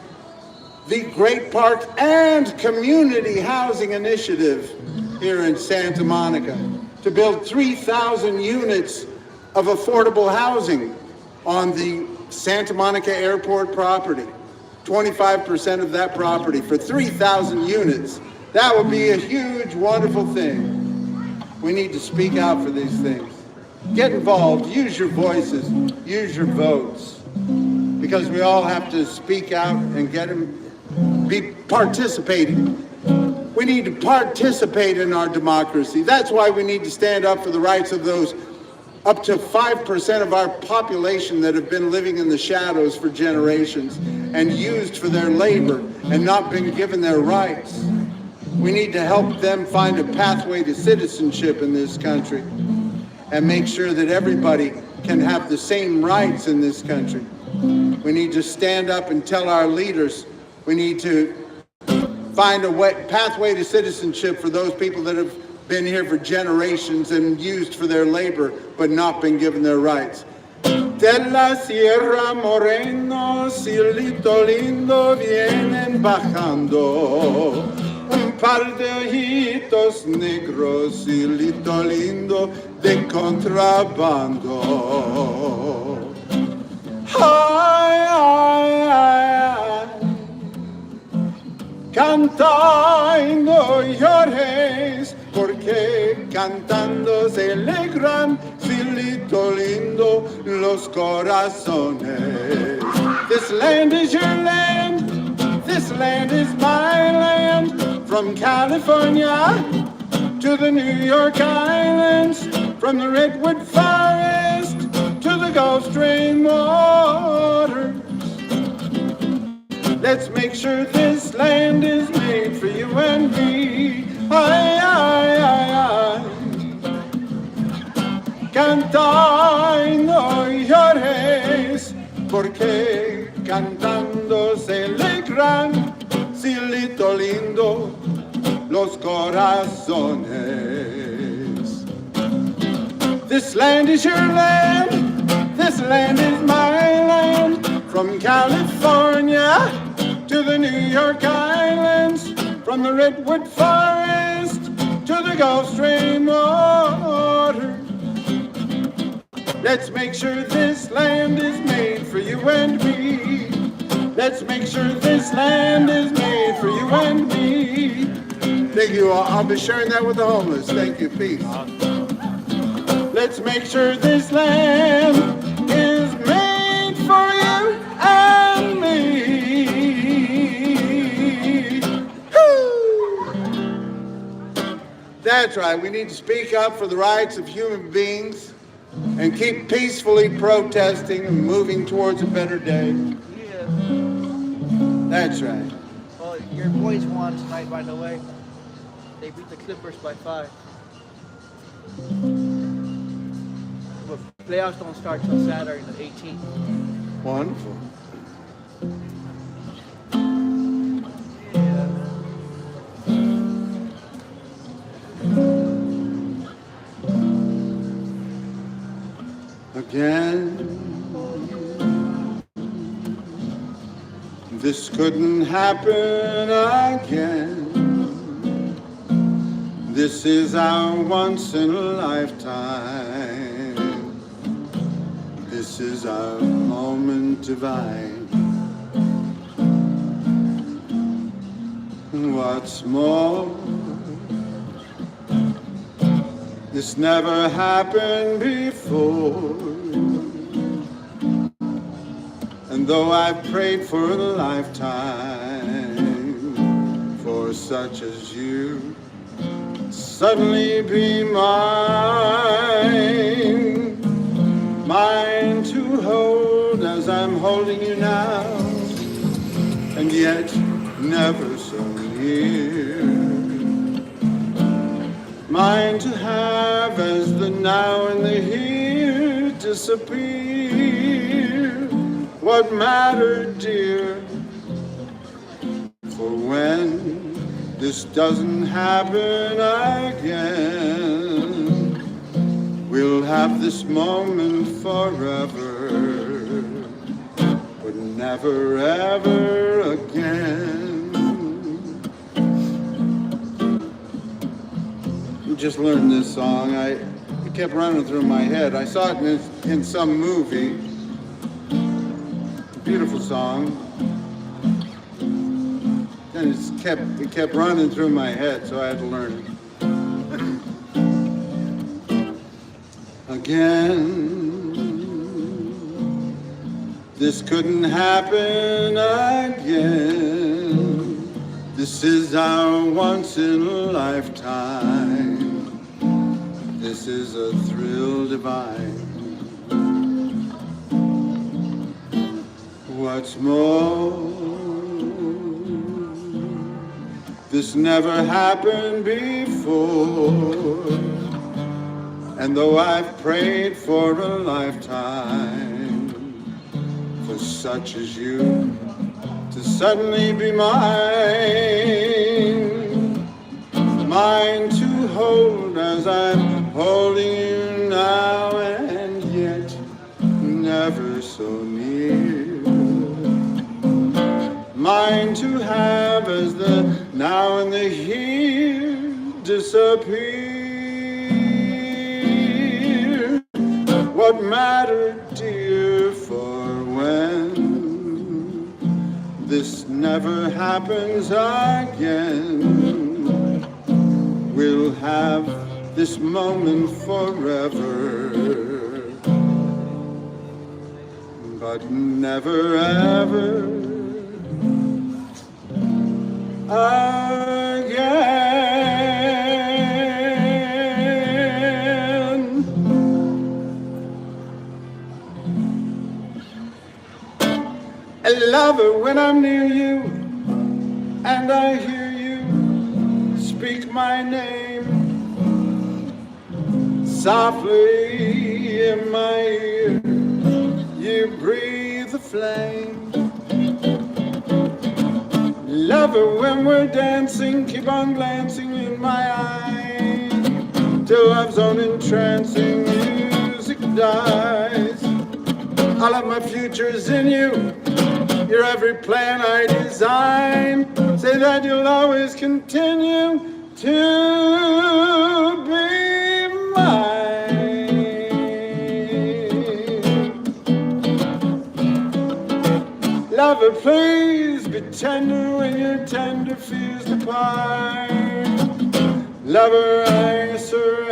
the Great Park and Community Housing Initiative here in Santa Monica to build 3,000 units of affordable housing on the Santa Monica Airport property. 25% of that property for 3,000 units. That would be a huge, wonderful thing. We need to speak out for these things. Get involved, use your voices, use your votes, because we all have to speak out and be participating. We need to participate in our democracy. That's why we need to stand up for the rights of those up to 5% of our population that have been living in the shadows for generations and used for their labor and not been given their rights. We need to help them find a pathway to citizenship in this country and make sure that everybody can have the same rights in this country. We need to stand up and tell our leaders we need to find a pathway to citizenship for those people that have been here for generations and used for their labor but not been given their rights. De la Sierra Moreno, cielito lindo, vienen bajando. Un par de ojitos negros y lito lindo de contrabando. Ay, ay, ay, cantando lloréis, porque cantando se alegran, silito lindo, los corazones. This land is your land, this land is my land, from California to the New York Islands, from the Redwood Forest to the Gulf Stream waters. Let's make sure this land is made for you and me. Ay, ay, ay, ay. Cantando lloréis, porque cantando se alegran, silito lindo, los corazones. This land is your land, this land is my land, from California to the New York Islands, from the Redwood Forest to the Gulf Stream water. Let's make sure this land is made for you and me. Let's make sure this land is made for you and me. Thank you all. I'll be sharing that with the homeless. Thank you. Peace. Let's make sure this land is made for you and me. Woo! That's right. We need to speak up for the rights of human beings and keep peacefully protesting and moving towards a better day. Yeah. That's right. Well, your boys won tonight, by the way. They beat the Clippers by 5. But playoffs don't start till Saturday the 18th. Wonderful. Yeah. Again, this couldn't happen again. This is our once in a lifetime. This is our moment divine. What's more, this never happened before. And though I've prayed for a lifetime for such as you, suddenly be mine, mine to hold as I'm holding you now, and yet never so near, mine to have as the now and the here disappear. What matter, dear? For when this doesn't happen again, we'll have this moment forever, but never ever again. I just learned this song. It kept running through my head. I saw it in some movie. Beautiful song, and it kept running through my head, so I had to learn it. Again, this couldn't happen again. This is our once in a lifetime. This is a thrill divine. What's more, this never happened before. And though I've prayed for a lifetime for such as you to suddenly be mine, mine to hold as I'm holding you now, and yet never so near, mine to have as the now and the here disappear. What mattered, dear, for when this never happens again, we'll have this moment forever, but never ever again. I love it when I'm near you and I hear you speak my name softly in my ear. You breathe the flame. Love it when we're dancing, keep on glancing in my eyes till love's own entrancing music dies. All of my future's in you, your every plan I design. Say that you'll always continue to be mine. Lover, please be tender when your tender fears depart. Lover, I surrender.